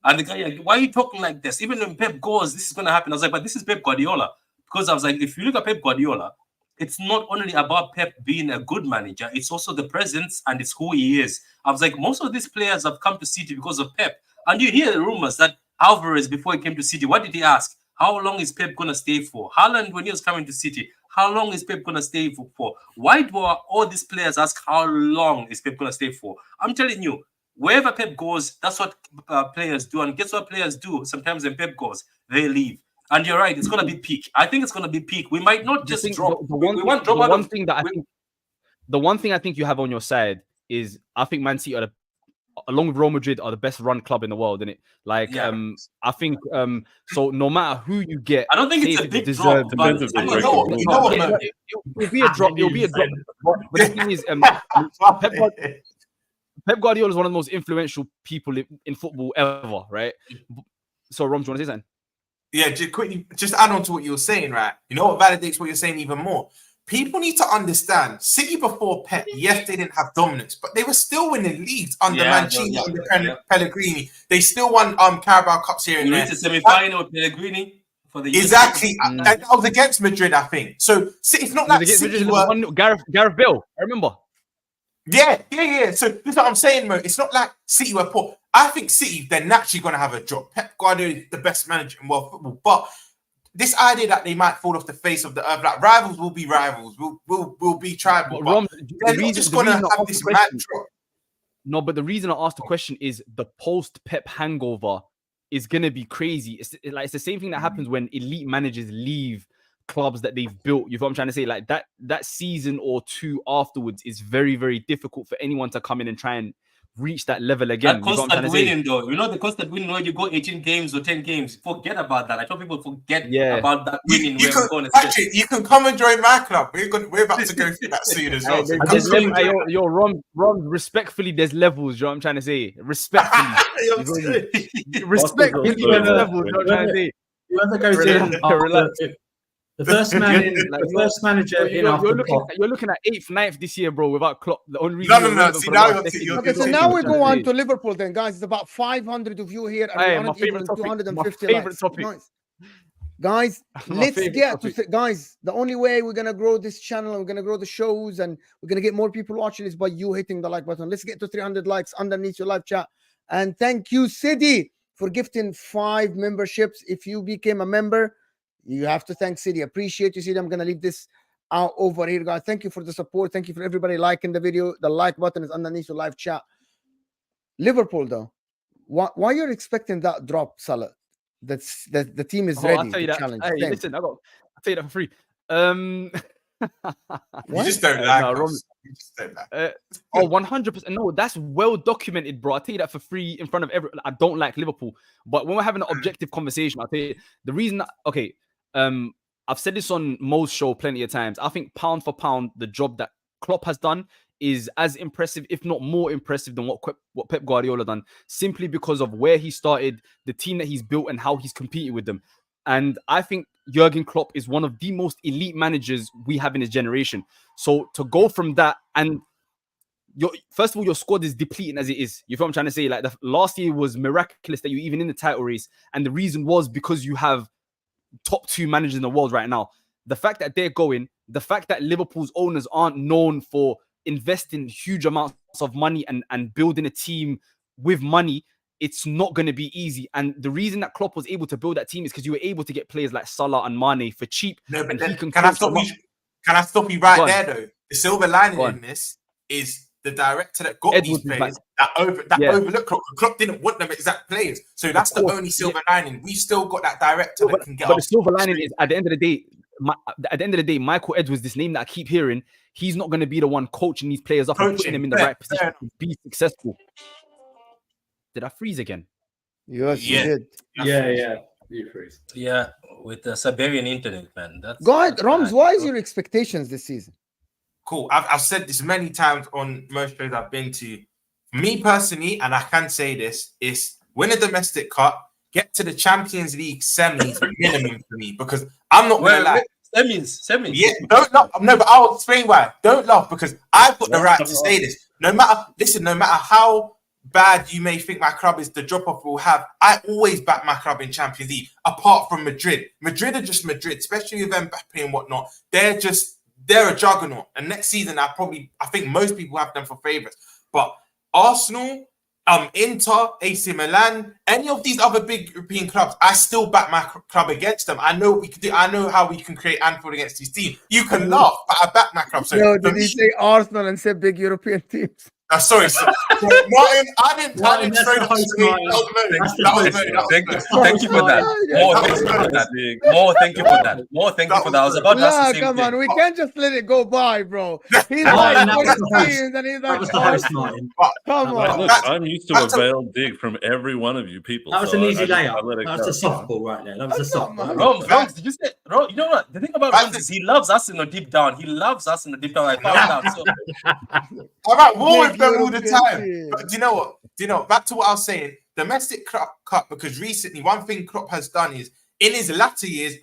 And the guy, like, why are you talking like this? Even when Pep goes, this is going to happen. I was like, but this is Pep Guardiola. Because I was like, if you look at Pep Guardiola, it's not only about Pep being a good manager, it's also the presence and it's who he is. I was like, most of these players have come to City because of Pep. And you hear the rumors that Alvarez, before he came to City, what did he ask? How long is Pep going to stay for? Haaland, when he was coming to City, how long is Pep going to stay for? Why do all these players ask how long is Pep going to stay for? I'm telling you, wherever Pep goes, that's what players do. And guess what players do? Sometimes when Pep goes, they leave. And you're right, it's going to be peak. I think it's going to be peak. We might not just drop. The one thing I think you have on your side is I think Man City are along with Real Madrid are the best run club in the world, isn't it? Like, Yeah. I think so. No matter who you get, I don't think it's say a if big deserve- drop, but Depends if they You break know the what? rules. You know what, man? It'll be a drop. It'll be a drop. But the thing is, Pep Guardiola is one of the most influential people in football ever, right? So, Rom, do you want to say something? Yeah, just quickly, just add on to what you were saying, right? You know what validates what you're saying even more? People need to understand, City before Pep, yes, they didn't have dominance, but they were still winning leads under Mancini, under Pellegrini. They still won Carabao Cups here and We there. reached the semi-final with Pellegrini for the Exactly. And that was against Madrid, I think. So it's not like City were... Gareth Bale, I remember. Yeah. So this is what I'm saying, Mo. It's not like City were poor. I think City, they're naturally going to have a drop. Pep Guardiola is the best manager in world football. But this idea that they might fall off the face of the earth, like rivals will be rivals, will be tribal. But Rom, they're not just going to have this mad drop. No, but the reason I asked the question is the post-Pep hangover is going to be crazy. It's the same thing that happens when elite managers leave clubs that they've built. You know what I'm trying to say? Like that season or two afterwards is very, very difficult for anyone to come in and try and reach that level again. That constant winning, though. You know the constant winning when you go 18 games or 10 games. Forget about that. I thought people forget about that winning. Patrick, you can come and join my club. We're about to go through that soon as well. Rom, respectfully, there's levels. You know what I'm trying to say? Respectfully. Respectfully, there's levels. You know what I'm trying to say? Whoever goes in after, The first man in, Like, the first manager in after Klopp. you're looking at 8th, 9th this year, bro, without Klopp. The only reason No. you're relevant See, for the now last you're- decade you're- is Okay, so because now of we the go on Champions to Liverpool then, guys. It's about 500 of you here, and Hey, we're my not even favorite topic. 250 My favorite likes. topic. Nice. Guys, My let's favorite get topic. to guys. The only way we're gonna grow this channel, and we're gonna grow the shows, and we're gonna get more people watching is by you hitting the like button. Let's get to 300 likes underneath your live chat. And thank you, City, for gifting 5 memberships. If you became a member, you have to thank City. Appreciate you, City. I'm gonna leave this out over here, guys. Thank you for the support. Thank you for everybody liking the video. The like button is underneath your live chat. Liverpool, though, why you're expecting that drop, Salah? That's the team is Oh, ready I'll tell you to that. challenge. Hey, Same. listen, I'll tell you that for free. You just don't No, like Rom- us. You just don't like. 100%. No, that's well documented, bro. I'll tell you that for free in front of everyone. I don't like Liverpool, but when we're having an objective conversation, I'll tell you the reason. Okay, I've said this on Mo's show plenty of times. I think pound for pound, the job that Klopp has done is as impressive, if not more impressive, than what Pep Guardiola done. Simply because of where he started, the team that he's built, and how he's competed with them. And I think Jurgen Klopp is one of the most elite managers we have in his generation. So to go from that, and first of all, your squad is depleting as it is. You feel what I'm trying to say? Like the last year was miraculous that you even in the title race, and the reason was because you have top 2 managers in the world right now. The fact that they're going, the fact that Liverpool's owners aren't known for investing huge amounts of money and building a team with money, it's not going to be easy. And the reason that Klopp was able to build that team is because you were able to get players like Salah and Mane for cheap. No, but and then, he can can I coach stop them you? up. Can I stop you Go right on. there though? The silver lining Go on. in this is the director that got Edwards these is players back. that Yeah. overlooked Klopp. Klopp didn't want them exact players, so that's the course, only silver lining. We've still got that director that can get. But the us silver lining straight. is at the end of the day, Michael Edwards, this name that I keep hearing, he's not going to be the one coaching these players up and putting Coaching, them in the fair, right position fair to be successful. Did I freeze again? Yes, Yeah. you did. Yeah. You freeze. Yeah, with the Siberian internet, man. Go ahead, that's Rams. bad. Why is your expectations this season? Cool. I've said this many times on most shows I've been to. Me personally, and I can say this, is win a domestic cup, get to the Champions League semis minimum for me, because I'm not gonna lie. Semis. Yeah, don't laugh. No, but I'll explain why. Don't laugh, because I've got the right to say this. No matter how bad you may think my club is, the drop off will have. I always back my club in Champions League, apart from Madrid. Madrid are just Madrid, especially with Mbappe and whatnot. They're a juggernaut. And next season, I think most people have them for favourites. But Arsenal, Inter, AC Milan, any of these other big European clubs, I still back my club against them. I know what we can do. I know how we can create Anfield against these teams. You can laugh, but I back my club. So No, for did me, he say Arsenal and say big European teams? sorry, so Martin, I didn't Martin, throw that's that the to me. host, That was Mo. Thank you for that. More, thank you for that. More, thank you for that. More, thank you for that. I was about to ask Nah, the same come thing. on, we can't just let it go by, bro. He's Martin, like that for was his the host. teams, and he's That like, was the host, Martin. come Right, on. look, I'm used to a veiled dig from every one of you people. That was so an easy I layup. let it That was go. a softball right there. That was a Come on. softball. Rams, did you say? You know what? The thing about Rams is he loves us in the deep down. He loves us in the deep down. I found out. So I'm at war with Big them all the European time. team. But do you know what? Back to what I was saying. Domestic cup, because recently one thing Klopp has done is in his latter years,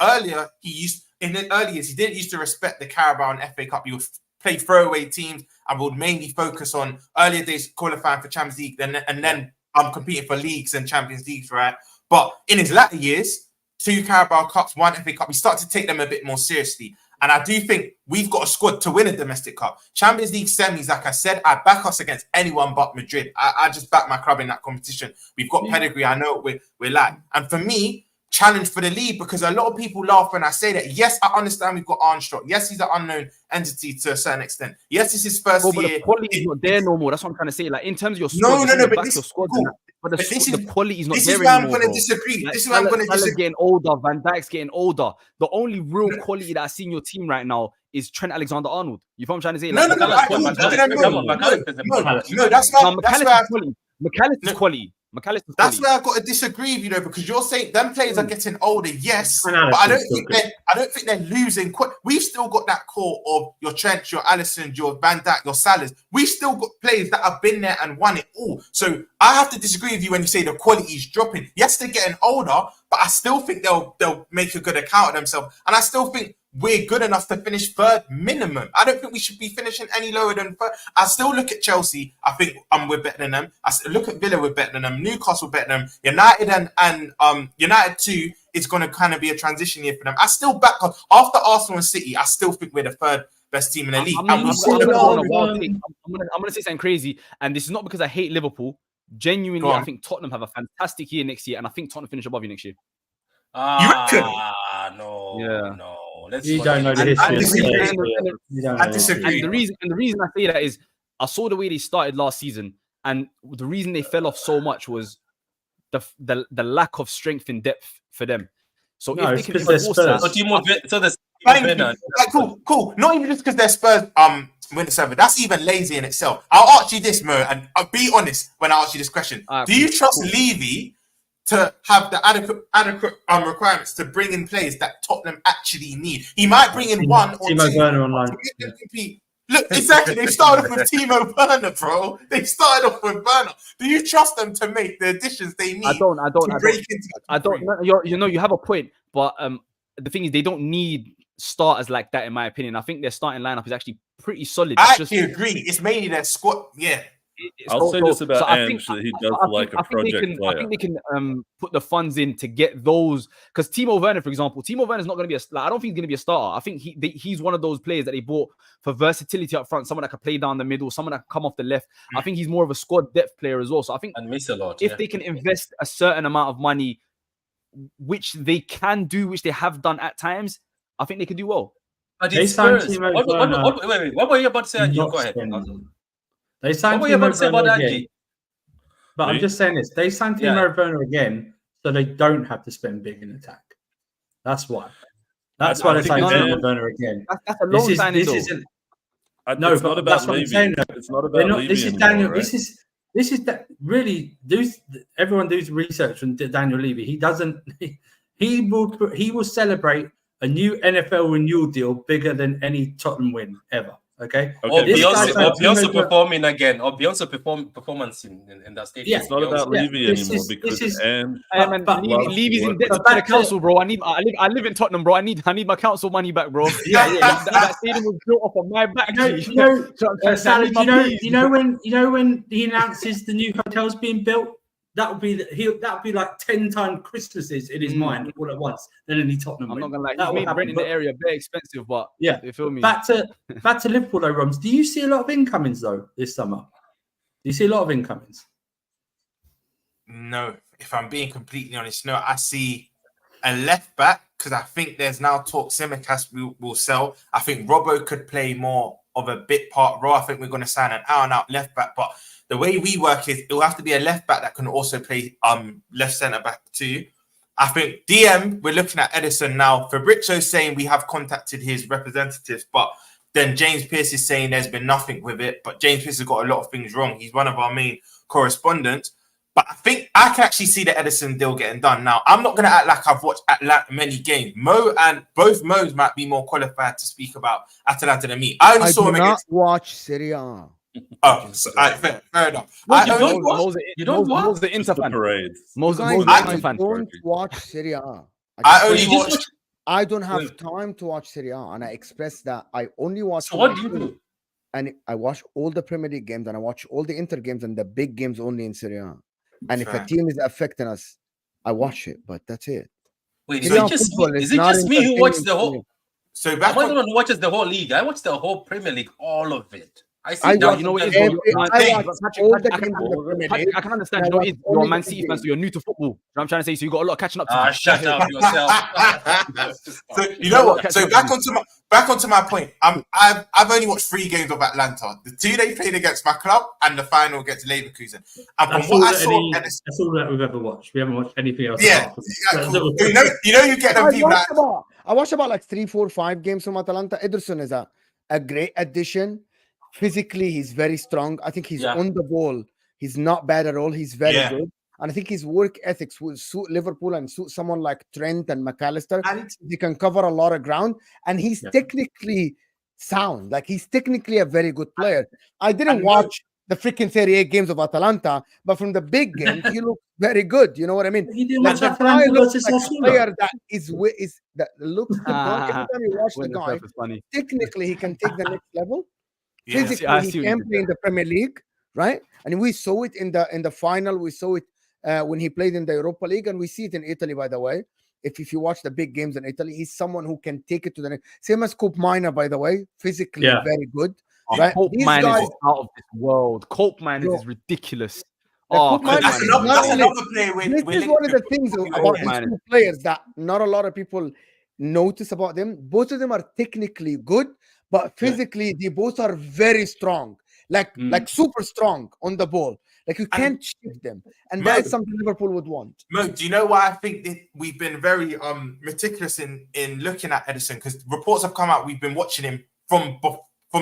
he didn't used to respect the Carabao and FA Cup. He would play throwaway teams and would mainly focus on earlier days qualifying for Champions League, and then competing for leagues and Champions Leagues, right? But in his latter years, 2 Carabao Cups, 1 FA Cup, he started to take them a bit more seriously. And I do think we've got a squad to win a domestic cup. Champions League semis, like I said, I back us against anyone but Madrid. I just back my club in that competition. We've got pedigree. I know what we're like. And for me, challenge for the league, because a lot of people laugh when I say that. Yes, I understand we've got Armstrong. Yes, he's an unknown entity to a certain extent. Yes, it's his first But year. the quality is not there no more. That's what I'm trying to say. Like in terms of your No, squad, no, back but this your is squad, cool. but But this the is- quality is not This there is where I'm anymore. going to bro. disagree. Like, This is where I'm going to Salah's disagree. getting older. Van Dijk's getting older. The only real quality that I see in your team right now is Trent Alexander-Arnold. You know what I'm trying to say? No, Like, no, Salah's McAllister- quality. McAllister's that's why No, McAllister's No. quality. McAllister's That's quality. where I've got to disagree with you, because you're saying them players are getting older, yes, And but I don't Alisson's think they're losing. We've still got that core of your Trent, your Alisson, your Van Dijk, your Salahs. We've still got players that have been there and won it all. So I have to disagree with you when you say the quality is dropping. Yes, they're getting older, but I still think they'll make a good account of themselves, and I still think we're good enough to finish third minimum. I don't think we should be finishing any lower than third. I still look at Chelsea. I think we're better than them. I still look at Villa, we're better than them. Newcastle better than them. United and United too is going to kind of be a transition year for them. I still back on after Arsenal and City. I still think we're the third best team in the league. I'm gonna say something crazy, and this is not because I hate Liverpool. Genuinely, I think Tottenham have a fantastic year next year, and I think Tottenham finish above you next year. No. You don't know the history. I disagree. And the reason I say that is I saw the way they started last season, and the reason they fell off so much was the lack of strength in depth for them. So No, if they can it's 'cause they're enforce Spurs. that, So there's Thank you. Like, cool. Not even just because they're Spurs win the server. That's even lazy in itself. I'll ask you this, Mo, and I'll be honest when I ask you this question. Do you trust Levy to have the adequate requirements to bring in players that Tottenham actually need? He might bring in one or Timo two. Werner online. Look, exactly. They started off with Timo Werner, bro. They started off with Werner. Do you trust them to make the additions they need? I don't. to break into the I don't. You have a point, but the thing is, they don't need starters like that, in my opinion. I think their starting lineup is actually pretty solid. I It's actually agree. It's mainly their squad. Yeah. I'll say this about Ange, that he does like a project player. I think they can put the funds in to get those, because Timo Werner, for example, Timo Werner is not going to be I don't think he's going to be a starter. I think he's one of those players that they bought for versatility up front, someone that can play down the middle, someone that can come off the left. I think he's more of a squad depth player as well. So I think and miss a lot. If they can invest a certain amount of money, which they can do, which they have done at times, I think they can do well. But it's Spurs. Wait, what were you about to say, Angie? Go ahead. They signed Timo Werner again. But I'm just saying this. They signed Timo Werner again, so they don't have to spend big in attack. That's why. That's why they signed Timo Werner again. That's a long signing, though. No, it's not about that's what I'm saying. It's not about Levy this is anymore, Daniel. right? This is that really. Everyone does research on Daniel Levy. He doesn't. He will celebrate a new NFL renewal deal bigger than any Tottenham win ever. Okay. Or Beyonce performing again, or Beyonce performance in that stadium. Yeah, it's not about Levy anymore because Levy's in debt to the council, bro. I live in Tottenham, bro. I need my council money back, bro. That stadium was built off of my back. You know when he announces the new hotel's being built, that would be like 10 times Christmases in his mind all at once than any Tottenham. I'm not gonna lie, he's made rent in the area very expensive, but yeah, you feel me. Back to Liverpool though, Roms. Do you see a lot of incomings though this summer? Do you see a lot of incomings? No, if I'm being completely honest, no. I see a left back because I think there's now talk Tsimikas will sell. I think Robbo could play more of a bit part role. I think we're going to sign an out-and-out left back, but the way we work is it will have to be a left back that can also play left centre back too. I think DM, we're looking at Ederson now. Fabrizio's saying we have contacted his representatives, but then James Pearce is saying there's been nothing with it. But James Pearce has got a lot of things wrong. He's one of our main correspondents. But I think I can actually see the Ederson deal getting done. Now, I'm not going to act like I've watched many games. Mo and both Mo's might be more qualified to speak about Atalanta than me. I only saw him against... watch Serie A. Oh, fair enough. You don't watch the Inter fan. I don't watch Serie A. I don't have time to watch Serie A, and I express that I only watch. So what do you do? And I watch all the Premier League games, and I watch all the Inter games and the big games only in Serie A. And if a team is affecting us, I watch it. But that's it. Wait, is it just me who watches the whole? So I'm the one who watches the whole league. I watch the whole Premier League, all of it. I see. I can understand. You're a Man City fan, so you're new to football. You know what I'm trying to say, so you got a lot of catching up to. Shut up yourself. So you know what? So back onto my point. I've only watched 3 games of Atlanta. The 2 they played against my club and the final against Leverkusen. And from what I saw, that's all that we've ever watched. We haven't watched anything else. Yeah, cool. you know, you get them people. I watched about like 3, 4, 5 games from Atalanta. Ederson is a great addition. Physically, he's very strong. I think he's on the ball. He's not bad at all. He's very good. And I think his work ethics will suit Liverpool and suit someone like Trent and McAllister. He can cover a lot of ground. And he's technically sound. Like, he's technically a very good player. I didn't watch the freaking 38 games of Atalanta, but from the big games, he looks very good. You know what I mean? You didn't Like watch the Atalanta guy looks versus like a Sassuolo? player that that looks the guy. Every time you watch the When guy, stuff is funny. technically he can take the next level. Yeah. Physically, I he see what you can did play in the Premier League, right? And we saw it in the final. We saw it when he played in the Europa League, and we see it in Italy, by the way. If you watch the big games in Italy, he's someone who can take it to the next. Same as Cope Minor, by the way, physically Yeah. very good. Right? Cope These man guys, is out of this world. Cope man Bro. is ridiculous. The Oh, Cope Cope man man That's is not another only- ridiculous. player with this is one of the things about Cope these man. two players that not a lot of people notice about them. Both of them are technically good, but physically they both are very strong, like super strong on the ball. Like you can't shift them, and that is something Liverpool would want. Mo, do you know why I think that we've been very meticulous in looking at Ederson? Because reports have come out, we've been watching him from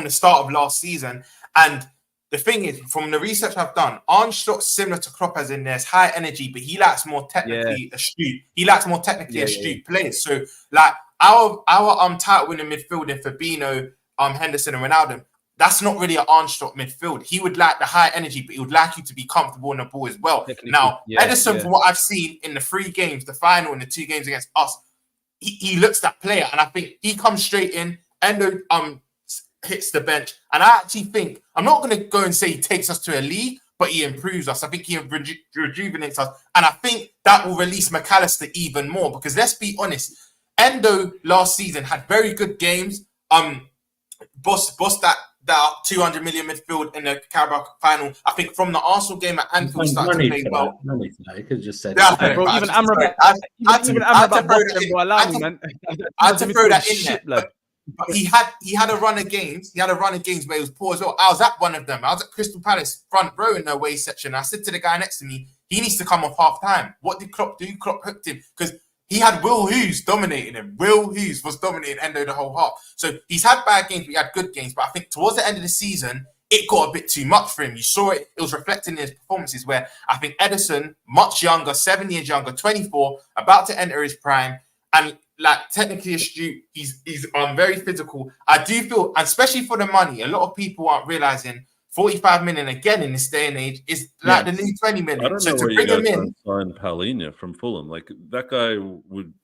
the start of last season, and the thing is, from the research I've done, Arnstadt's similar to Klopp as in there's high energy, but he likes more technically astute. He likes more technically astute players. So, like our title winning midfield, Fabinho, Henderson, and Ronaldo, that's not really an Arnstadt midfield. He would like the high energy, but he would like you to be comfortable on the ball as well. Now, Ederson, from what I've seen in the 3 games, the final and the 2 games against us, he looks that player, and I think he comes straight in. Endo hits the bench, and I actually think I'm not going to go and say he takes us to a league, but he improves us. I think he rejuvenates us, and I think that will release McAllister even more. Because let's be honest, Endo last season had very good games. Boss that 200 million midfield in the Carabao final. I think from the Arsenal game at Anfield, started to play well. No need to know. You could have just said Yeah, it. Bro, even Amrabat, I had even to Amrabat, throw that in. bro, allow me, man. I had to throw that in Shit, there. blood. But he had a run of games. He had a run of games where he was poor as well. I was at one of them. I was at Crystal Palace front row in the away section. I said to the guy next to me, he needs to come off half time. What did Klopp do? Klopp hooked him because he had Will Hughes dominating him. Will Hughes was dominating Endo the whole half. So he's had bad games, but he had good games. But I think towards the end of the season, it got a bit too much for him. You saw it. It was reflecting in his performances where I think Ederson, much younger, 7 years younger, 24, about to enter his prime, and like technically astute. He's very physical. I do feel, and especially for the money, a lot of people aren't realizing 45 million again in this day and age is like the new 20 million. I don't know So to where you bring guys him in, signed Palhinha from Fulham. Like that guy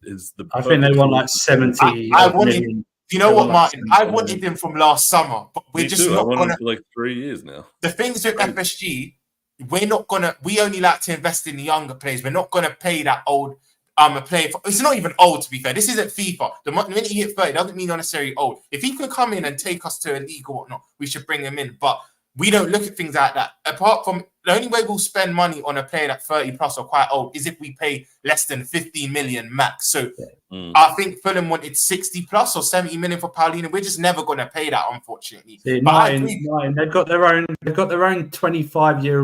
is the. I think they want like 70 I wanted, million. you know They what, want like Martin? 70 I million. wanted him from last summer, but we're Me just too. I not wanted gonna. him for like 3 years now. The things with FSG, we're not gonna. We only like to invest in the younger players. We're not gonna pay that old. A player. It's not even old, to be fair. This isn't FIFA. The minute you hit 30, doesn't mean you're necessarily old. If he could come in and take us to a league or whatnot, we should bring him in. But we don't look at things like that. Apart from the only way we'll spend money on a player that's 30 plus or quite old is if we pay less than 15 million max. So I think Fulham wanted 60 plus or 70 million for Paulina. We're just never going to pay that, unfortunately. See, But I Martin, agree. they've got their own 25-year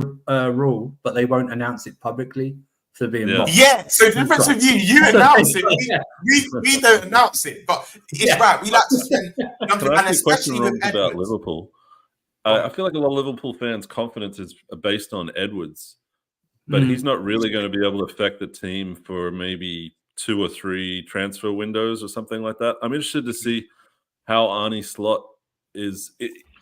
rule, but they won't announce it publicly for being Yeah. mocked. Yeah, so the difference with you announce it. We don't announce it, but it's right. We like to spend, Can I and ask you a question especially with Rob, about Edwards. Liverpool? I feel like a lot of Liverpool fans' confidence is based on Edwards, but he's not really going to be able to affect the team for maybe 2 or 3 transfer windows or something like that. I'm interested to see how Arnie Slot is.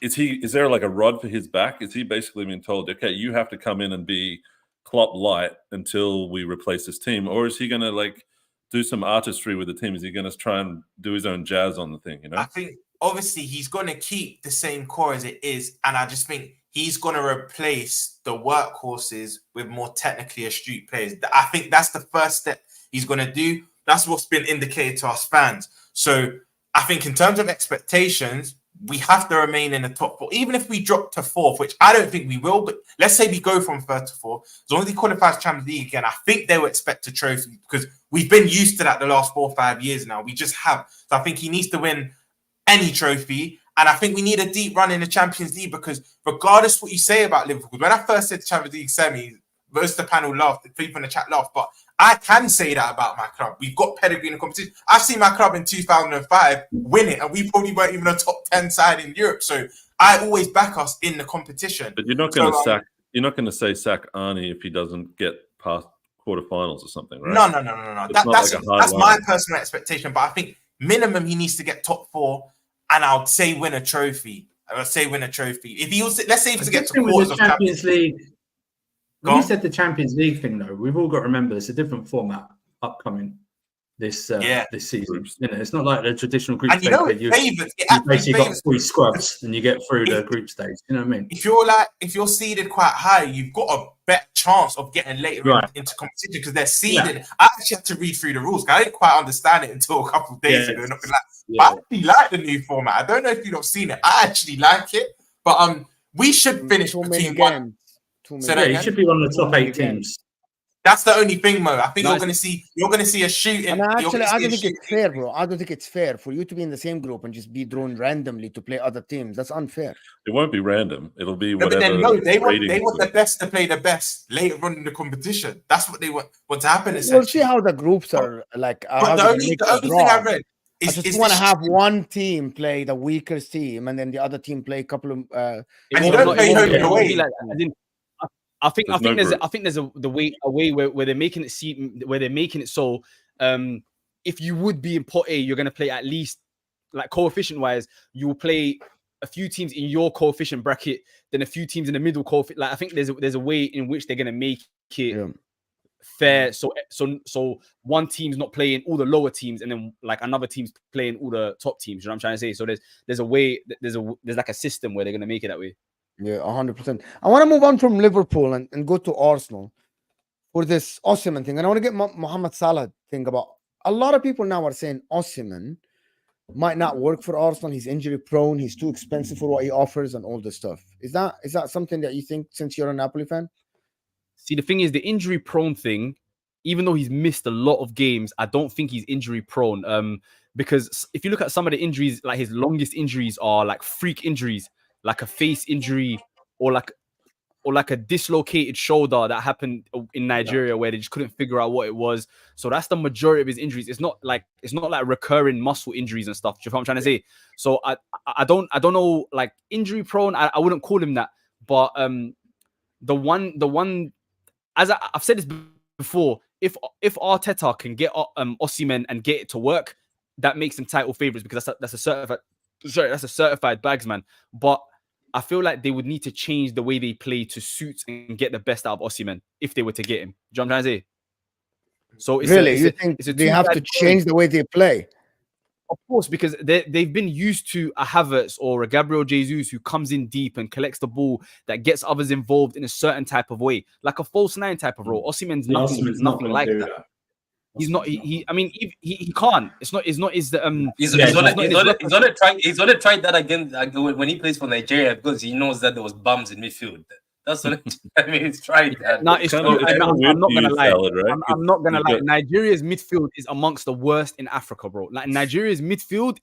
Is there like a rod for his back? Is he basically being told, okay, you have to come in and be Klopp light until we replace this team, or is he going to like do some artistry with the team? Is he going to try and do his own jazz on the thing? You know, I think obviously he's going to keep the same core as it is, and I just think he's going to replace the workhorses with more technically astute players. I think that's the first step he's going to do. That's what's been indicated to us fans. So I think in terms of expectations, we have to remain in the top 4, even if we drop to 4th, which I don't think we will. But let's say we go from 3rd to 4th, as long as he qualifies Champions League again, I think they will expect a trophy because we've been used to that the last 4 or 5 years now. We just have. So I think he needs to win any trophy, and I think we need a deep run in the Champions League because regardless what you say about Liverpool, when I first said Champions League semi, most of the panel laughed, people in the chat laughed, but I can say that about my club. We've got pedigree in the competition. I've seen my club in 2005 win it, and we probably weren't even a top 10 side in Europe. So I always back us in the competition. but you're not going to sack. You're not going to say sack Arnie if he doesn't get past quarterfinals or something, right? No. It's not That's like a hard that's my line. personal expectation. But I think minimum he needs to get top 4, and I'll say win a trophy. let's say win a trophy. If he was, let's say he was to get to Different with quarters the of Champions League. Go When you on. said the Champions League thing, though, we've all got to remember there's a different format upcoming this season. You know, it's not like the traditional group And you stage know, where it you favors. It actually basically got favors. 3 scrubs and you get through the group stage. You know what I mean? If you're seeded quite high, you've got a better chance of getting later into competition because they're seeded. Yeah. I actually had to read through the rules. I didn't quite understand it until a couple of days ago. Not gonna lie. Yeah. I actually like the new format. I don't know if you've not seen it. I actually like it, but we should finish Too many between one. games. Too many So Yeah, that you games. should be one of the top 8 again. teams. That's the only thing, Mo. I think No, you're gonna see a shooting. And you're actually, gonna I see don't a think it's shooting. fair, bro. I don't think it's fair for you to be in the same group and just be drawn randomly to play other teams. That's unfair. It won't be random. It'll be No, but whatever. then, no, they want ratings the best to play the best later on in the competition. That's what they want to happen. We'll see Essentially, how the groups are like. but how the they only make the only draw. thing I read I is just want to this have one team play the weakest team, and then the other team play a couple of. And It you won't- don't play it won't home be- and it won't away. be like that. As in, I think There's no group. I think there's a way where they're making it where they're making it so if you would be in pot A, you're gonna play at least like coefficient wise, you will play a few teams in your coefficient bracket, then a few teams in the middle coefficient. Like I think there's a way in which they're gonna make it fair. So one team's not playing all the lower teams, and then like another team's playing all the top teams. You know what I'm trying to say? So there's a way, there's like a system where they're gonna make it that way. Yeah, 100%. I want to move on from Liverpool and go to Arsenal for this Osimhen thing, and I want to get Mohamed Salah thing about. A lot of people now are saying Osimhen might not work for Arsenal. He's injury prone. He's too expensive for what he offers, and all this stuff. Is that something that you think, since you're a Napoli fan? See, the thing is, the injury prone thing, even though he's missed a lot of games, I don't think he's injury prone. Because if you look at some of the injuries, like his longest injuries are like freak injuries, like a face injury or like a dislocated shoulder that happened in Nigeria where they just couldn't figure out what it was. So that's the majority of his injuries. It's not like recurring muscle injuries and stuff. Do you know what I'm trying to say? So I don't know, like injury prone. I wouldn't call him that. But the one as I've said this before, if Arteta can get Osimhen and get it to work, that makes them title favorites because that's a certified bagsman. But I feel like they would need to change the way they play to suit and get the best out of Osimhen if they were to get him. Do you know what I'm trying to say? So You think they have to change the way they play? Of course, because they've been used to a Havertz or a Gabriel Jesus who comes in deep and collects the ball, that gets others involved in a certain type of way, like a false 9 type of role. Osimhen's nothing like that. He's not. I mean, he can't. It's not. He's gonna try that again when he plays for Nigeria because he knows that there was bums in midfield. That's what I mean. He's tried that. No, I'm not gonna lie. Right? I'm not gonna lie. Nigeria's midfield is amongst the worst in Africa, bro. Like Nigeria's midfield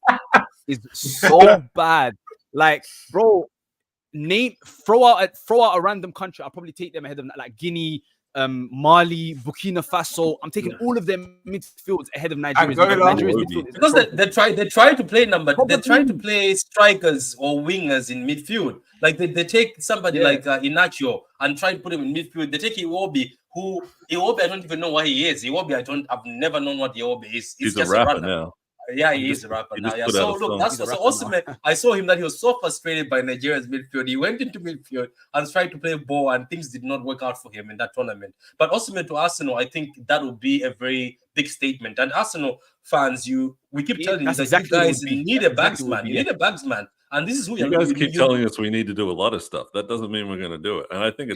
is so bad. Like, bro, throw out a random country. I'll probably take them ahead of like Guinea, Mali, Burkina Faso. I'm taking all of them midfields ahead of Nigeria's midfield. Because they try to play they try to play strikers or wingers in midfield. Like they take somebody like Inacio and try to put him in midfield. They take Iwobi, I don't even know what he is. I've never known what Iwobi is. He's just a rapper now. Yeah, he is a rapper now. Yeah. So look, that's so Osimhen. I saw him that he was so frustrated by Nigeria's midfield. He went into midfield and tried to play ball, and things did not work out for him in that tournament. But Osimhen to Arsenal, I think that would be a very big statement. And Arsenal fans, we keep telling you that exactly you guys need a bagsman. You need a bagsman. And this is who you guys keep telling us we need to do a lot of stuff. That doesn't mean we're going to do it. And I think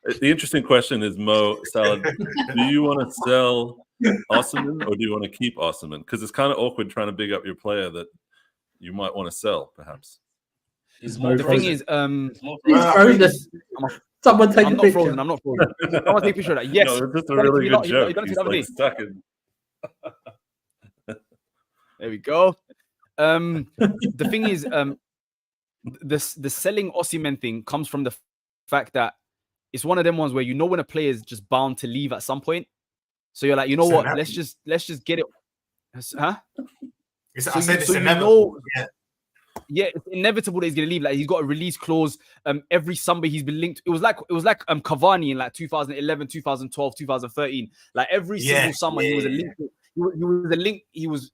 the interesting question is, Mo Salah, do you want to sell Osimhen or do you want to keep Osimhen? Because it's kind of awkward trying to big up your player that you might want to sell, perhaps. The thing is, someone take I'm a not picture. frozen. I'm not frozen. I want to take a picture of that. Yes, no, it's just a really good joke. He's like stuck in. There we go. The thing is, the selling Osimhen thing comes from the fact that it's one of them ones where when a player is just bound to leave at some point. So you're like, you know what? Let's just get it. Huh? It's inevitable. Yeah, it's inevitable that he's gonna leave. Like he's got a release clause. Every summer he's been linked. It was like Cavani in like 2011, 2012, 2013. Like every single summer he was a link. He was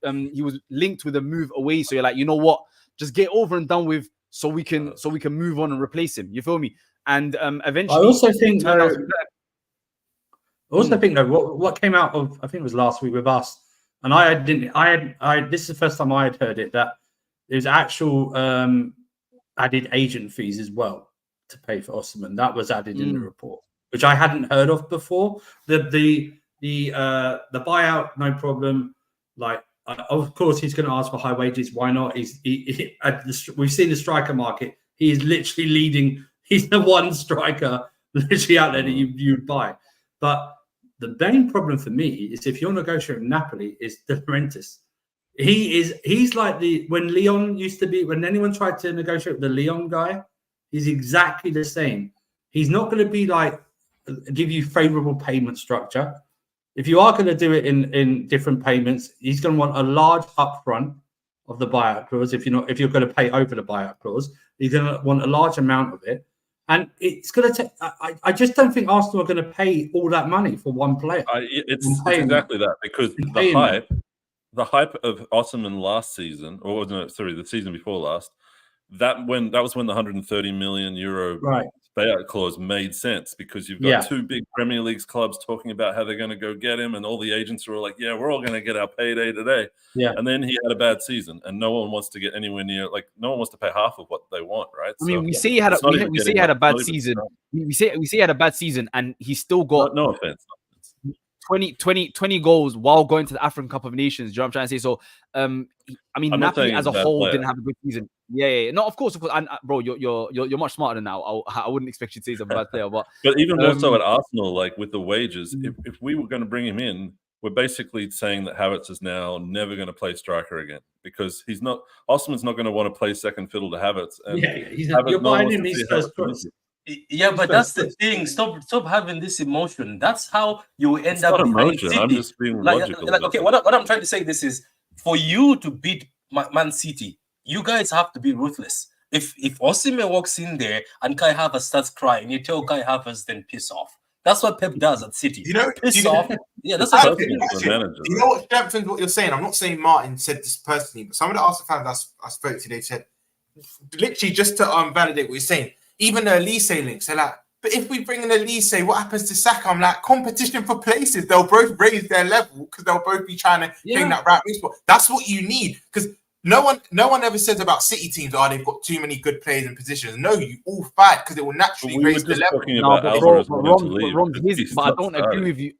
linked with a move away. So you're like, you know what? Just get over and done with, so we can move on and replace him. You feel me? And eventually, I also think turned out though, to be better. I also think though, what came out of, I think it was last week with us, and this is the first time I had heard it, that there's actual added agent fees as well to pay for Osimhen. That was added in the report, which I hadn't heard of before. The buyout, no problem. Like, of course, he's going to ask for high wages. Why not? We've seen the striker market. He is literally leading. He's the one striker literally out there that you buy. But the main problem for me is if you're negotiating with Napoli, is De Laurentiis. He's like when Leon used to be, when anyone tried to negotiate with the Leon guy, he's exactly the same. He's not going to be like give you favorable payment structure. If you are going to do it in different payments, he's going to want a large upfront of the buyout clause. If you're going to pay over the buyout clause, he's going to want a large amount of it. And it's going to take. I just don't think Arsenal are going to pay all that money for one player. It's exactly that, because the hype of Osimhen last season, or no, sorry, the season before last, that was when the 130 million euro payout clause made sense, because you've got two big Premier League clubs talking about how they're going to go get him, and all the agents were like, "Yeah, we're all going to get our payday today." Yeah, and then he had a bad season, and no one wants to get anywhere near, like, no one wants to pay half of what they want, right? I mean, we say he had a bad season. We say he had a bad season, and he still got no offense. 20 goals while going to the African Cup of Nations. Do you know what I'm trying to say? So, I mean, Napoli as a whole didn't have a good season. Yeah. No, of course. And bro, you're much smarter than now. I wouldn't expect you to say he's a bad player, but even more so at Arsenal, like with the wages, if we were going to bring him in, we're basically saying that Havertz is now never going to play striker again, because he's not. Osimhen's not going to want to play second fiddle to Havertz. And you're buying him his first choice. Yeah, but that's the thing. Stop having this emotion. That's how you end up. Not emotion. I'm just being logical. Okay, what I'm trying to say this is, for you to beat Man City, you guys have to be ruthless. If Osimhen walks in there and Kai Havertz starts crying, you tell Kai Havertz then piss off. That's what Pep does at City. Piss off. Yeah, that's what you know what strengthens what you're saying. I'm not saying Martin said this personally, but some of the Arsenal fans I spoke to, they said, literally just to validate what you're saying. Even the Elise links, they're like, but if we bring in Elise, what happens to Saka? I'm like, competition for places. They'll both raise their level because they'll both be trying to bring that right wing spot. That's what you need, because no one ever says about City teams, they've got too many good players in positions. No, you all fight because it will naturally raise the level. But I don't agree with you.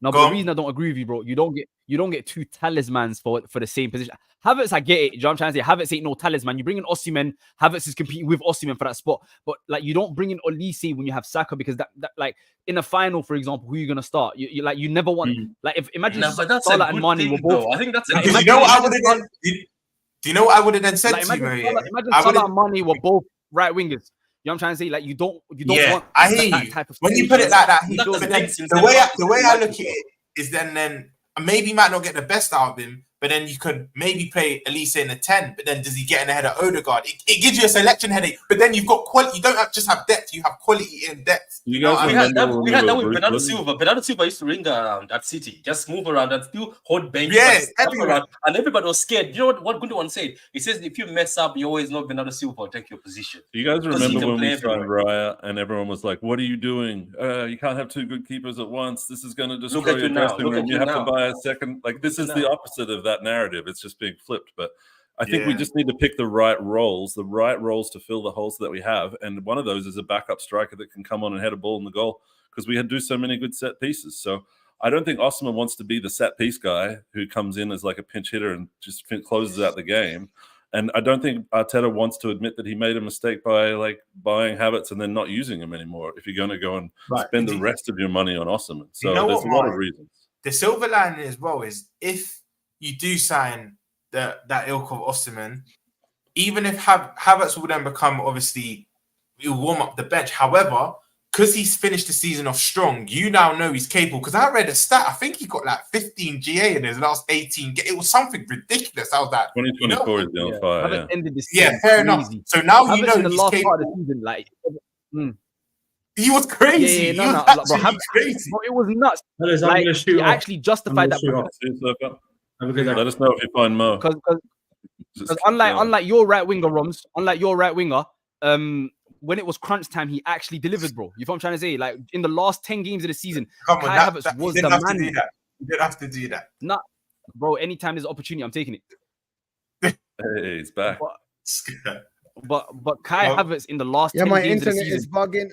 No, but the reason I don't agree with you, bro, you don't get two talismans for the same position. Havertz, I get it. You know what I'm trying to say? Havertz ain't no talisman. You bring in Osimhen, Havertz is competing with Osimhen for that spot. But like, you don't bring in Olise when you have Saka, because that like in a final, for example, who are you gonna start? You never want like, if imagine Salah and Mane were both. I think that's you know what I would have done. Do you know what I would have then said to you? Imagine Salah and Mane were both right wingers. You know what I'm trying to say? Like, you don't want I hear you. Type of when you put it like that, the way I look at it is then maybe you might not get the best out of him, but then you could maybe play Elise in a 10, but then does he get in ahead of Odegaard? It gives you a selection headache, but then you've got quality. You don't just have depth, you have quality in depth. You guys we had that with Bernardo Silva. Bernardo Silva used to ring around at City, just move around and still hold bench. Around, and everybody was scared. You know what Gundogan said? He says, if you mess up, you always know Bernardo Silva will take your position. You guys remember when we signed Raya and everyone was like, what are you doing? You can't have two good keepers at once. This is going to destroy your dressing room. You have to buy a second. Like, this is the opposite of that narrative. It's just being flipped. But I think we just need to pick the right roles to fill the holes that we have. And one of those is a backup striker that can come on and head a ball in the goal, because we do so many good set pieces. So I don't think Osimhen wants to be the set piece guy who comes in as like a pinch hitter and just closes out the game. And I don't think Arteta wants to admit that he made a mistake by like buying Havertz and then not using him anymore if you're going to go and spend the rest of your money on Osimhen. So there's a lot of reasons. The silver lining as well is, if you do sign that ilk of Osimhen, even if Havertz will then become, obviously, he'll warm up the bench. However, because he's finished the season off strong, you now know he's capable. Because I read a stat, I think he got like 15 GA in his last 18 games. It was something ridiculous. I was like, 2024 is on fire. Ended this season fair enough. So now you know the he's last capable. part of the season, like, he was crazy. He was crazy. Bro, it was nuts. Like, he actually justified that. Have a good day. Let us know if you find Mo. Because unlike your right winger, Roms, when it was crunch time, he actually delivered, bro. You know what I'm trying to say? Like in the last 10 games of the season, Come on, Kai that, Havertz that, was you the didn't have to man. do that. You didn't have to do that. Nah, bro. Anytime there's opportunity, I'm taking it. Hey, he's back. But Kai Havertz in the last 10 my games of the internet season, is bugging.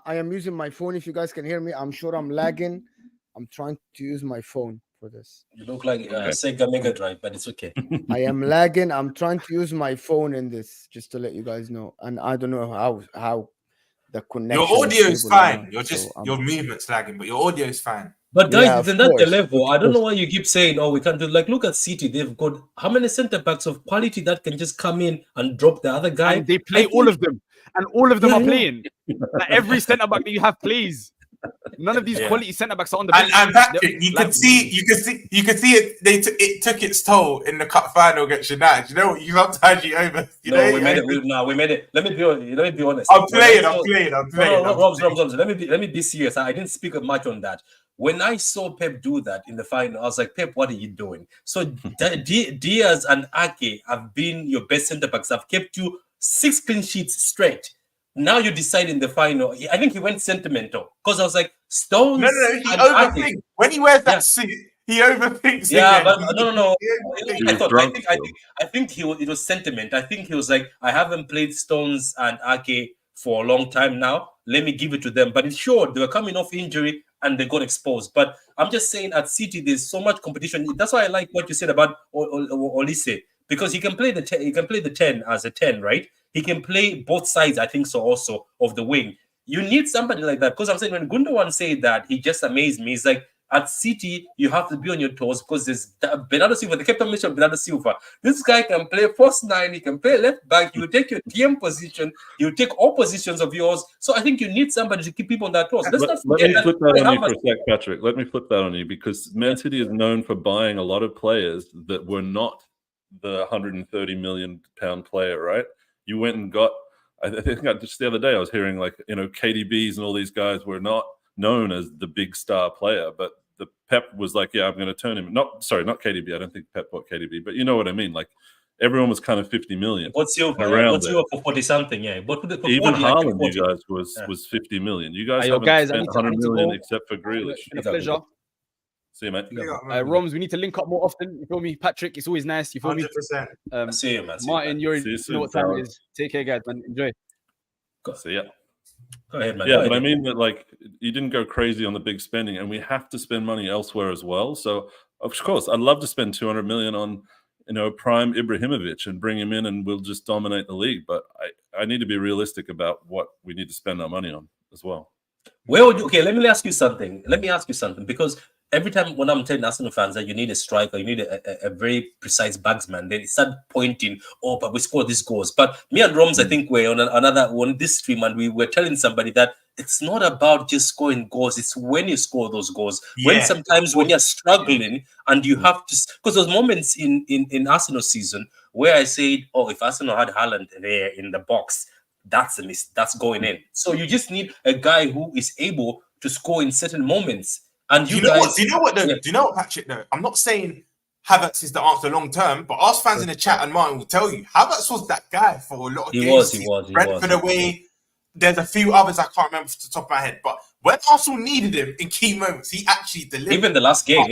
I am using my phone. If you guys can hear me, I'm sure I'm lagging. I'm trying to use my phone for this. You look like Sega Mega Drive, but it's okay. I am lagging. I'm trying to use my phone in this, just to let you guys know. And I don't know how the connection. Your audio is stable fine. now, You're just so your movement's lagging, but your audio is fine. But guys, Yeah, isn't of that the course, level? of I don't know course. why you keep saying, "Oh, we can't do." Like, look at City; they've got how many centre backs of quality that can just come in and drop the other guy. and they play all of them, and all of them Yeah, are yeah. playing. Like every centre back that you have plays. None of these Yeah. quality centre backs are on the bench. And Patrick, you Like- could see it. It took its toll in the cup final against United. You know what? You sometimes you over. You know, we made it. We made it. Let me be honest. I'm playing. No, Robs. Let me be serious. I didn't speak much on that. When I saw Pep do that in the final, I was like, Pep, what are you doing? So Diaz and Ake have been your best centre backs. Have kept you 6 clean sheets straight. Now you decide in the final. I think he went sentimental because I was like, Stones. No. He overthinks when he wears that suit. He overthinks. Yeah, again. but no. I think it was sentiment. I think he was like, I haven't played Stones and Ake for a long time now. Let me give it to them. But it's sure they were coming off injury and they got exposed. But I'm just saying at City, there's so much competition. That's why I like what you said about Olise, because he can play the 10. He can play the 10 as a 10, right? He can play both sides, I think so, also of the wing. You need somebody like that. Because I'm saying when Gundogan said that, he just amazed me. He's like, at City, you have to be on your toes because there's Bernardo Silva. They kept on mentioning Bernardo Silva. This guy can play first 9. He can play left back. He will take your TM position. He will take all positions of yours. So I think you need somebody to keep people on that toes. Let me flip that on you for a sec, Patrick. Let me flip that on you because Man City is known for buying a lot of players that were not the 130 million pound player, right? You went and got. I think just the other day I was hearing KDBs and all these guys were not known as the big star player, but the Pep was like, yeah, I'm going to turn him. Not KDB. I don't think Pep bought KDB, but you know what I mean. Like everyone was kind of 50 million. What's your for 40 something? Yeah, even Haaland, you guys was 50 million. You guys haven't spent 100 million except for Grealish. It's been a pleasure. See you, mate. Roms, we need to link up more often. You feel me, Patrick? It's always nice. You feel 100%. me? See you, man. Martin, you know what time it is. Take care, guys, man. Enjoy. See ya. Go ahead, man. Yeah, but I mean that you didn't go crazy on the big spending, and we have to spend money elsewhere as well. So of course, I'd love to spend 200 million on prime Ibrahimovic and bring him in, and we'll just dominate the league. But I need to be realistic about what we need to spend our money on as well. Okay, let me ask you something. Because every time when I'm telling Arsenal fans that you need a striker, you need a very precise bagsman, they start pointing, oh, but we scored these goals. But me and Roms, I think we're on this stream, and we were telling somebody that it's not about just scoring goals. It's when you score those goals. Yeah. When you're struggling and you have to, because there's moments in Arsenal season where I said, oh, if Arsenal had Haaland there in the box, that's a miss. That's going in. So you just need a guy who is able to score in certain moments. And Do you know what, Patrick? No, I'm not saying Havertz is the answer long term, but us fans in the chat and Martin will tell you Havertz was that guy for a lot of games. He was. Brentford away. There's a few others I can't remember off the top of my head, but when Arsenal needed him in key moments, he actually delivered. Even the last game.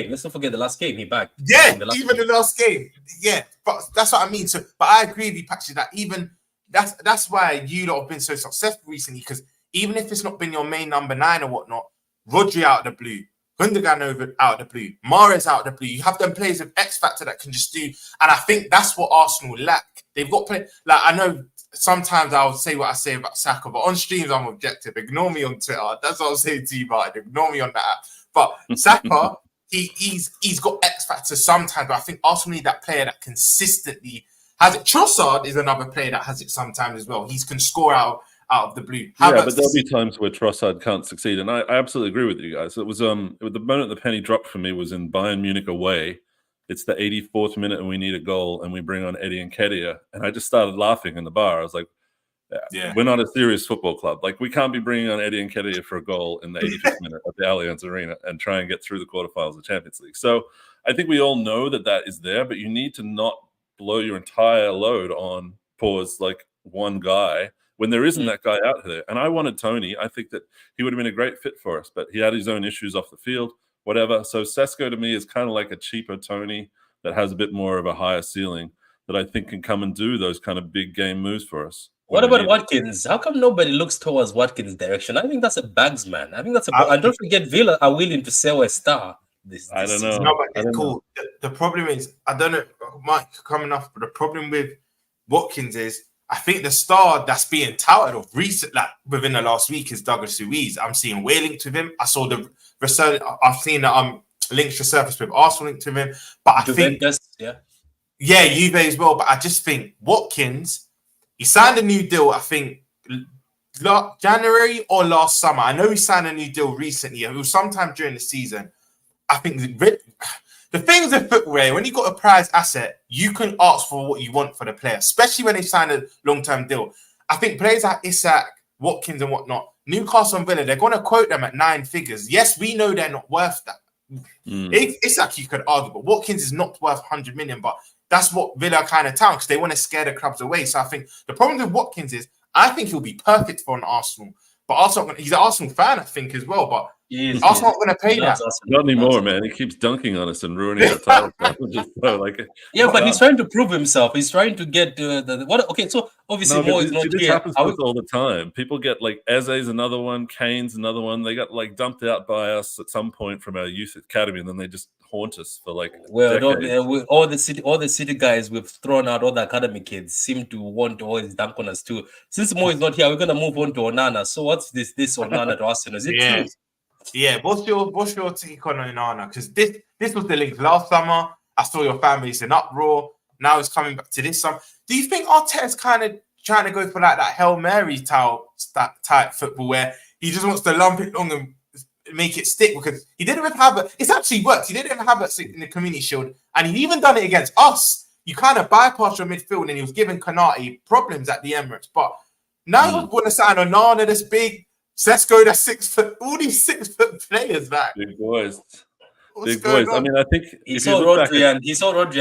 Let's not forget the last game. He backed. Yeah, the last game. Yeah, but that's what I mean. So, but I agree with you, Patrick, that even that's why you lot have been so successful recently, because even if it's not been your main number 9 or whatnot, Rodri out of the blue, Gundogan out of the blue, Mahrez out of the blue. You have them players of X factor that can just do, and I think that's what Arsenal lack. They've got play. Like, I know sometimes I'll say what I say about Saka, but on streams I'm objective. Ignore me on Twitter. That's what I'll say to you, Martin. Ignore me on that app. But Saka, he's got X factor sometimes, but I think Arsenal need that player that consistently has it. Trossard is another player that has it sometimes as well. He can score out of the blue. But there'll be times where Trossard can't succeed, and I absolutely agree with you guys. It was the moment the penny dropped for me was in Bayern Munich away. It's the 84th minute, and we need a goal, and we bring on Eddie Nketiah, and I just started laughing in the bar. I was like, we're not a serious football club. Like, we can't be bringing on Eddie Nketiah for a goal in the 85th minute of the Allianz Arena and try and get through the quarterfinals of the Champions League. So I think we all know that is there, but you need to not blow your entire load on like one guy when there isn't that guy out there. And I wanted Tony. I think that he would have been a great fit for us, but he had his own issues off the field, whatever. So Sesko to me is kind of like a cheaper Tony that has a bit more of a higher ceiling that I think can come and do those kind of big game moves for us. What about Watkins? How come nobody looks towards Watkins' direction? I think that's a bags man. I think that's a. And don't forget, Villa are willing to sell a star. I don't know. No, but it's cool. The problem is, I don't know, Mike, coming off, but the problem with Watkins is, I think the star that's being touted of recent, like within the last week, is Douglas Luiz. I'm seeing we're linked with him. I saw I've seen the links to surface with Arsenal linked to him. But I think, Juve as well. But I just think Watkins, he signed a new deal, I think, January or last summer. I know he signed a new deal recently. It was sometime during the season. I think the things in footwear, when you got a prize asset, you can ask for what you want for the player, especially when they sign a long-term deal. I think players like Isak, Watkins and whatnot, Newcastle and Villa, they're going to quote them at 9 figures. Yes, we know they're not worth that. Isak, you could argue, but Watkins is not worth 100 million, but that's what Villa kind of town, because they want to scare the clubs away. So I think the problem with Watkins is, I think he'll be perfect for an Arsenal. But Arsenal, he's an Arsenal fan, I think, as well. But Arsenal not going to pay that. Not anymore, man. He keeps dunking on us and ruining our title. But he's trying to prove himself. He's trying to get what? Okay, so obviously Mo is not this here. happens to us all the time. People get like Eze's another one, Kane's another one. They got like dumped out by us at some point from our youth academy, and then they just haunt us for like decades. All the city guys we've thrown out, all the academy kids seem to want to always dunk on us too. Since Mo is not here, we're gonna move on to Onana. So what's this Onana to Arsenal? Is it true? Yeah, what's your take on Onana? Because this was the link last summer. I saw your fan base in uproar. Now it's coming back to this summer. Do you think Arteta's kind of trying to go for like that Hail Mary type football where he just wants to lump it long and make it stick? Because he didn't even have it. It's actually worked. He didn't even have it in the Community Shield, and he even done it against us. You kind of bypassed your midfield, and he was giving Konate problems at the Emirates. But now you want to sign Onana, this big Sesko, that's 6 foot. All these 6 foot players, back. Big boys. Big boys. I mean, I think he saw Rodri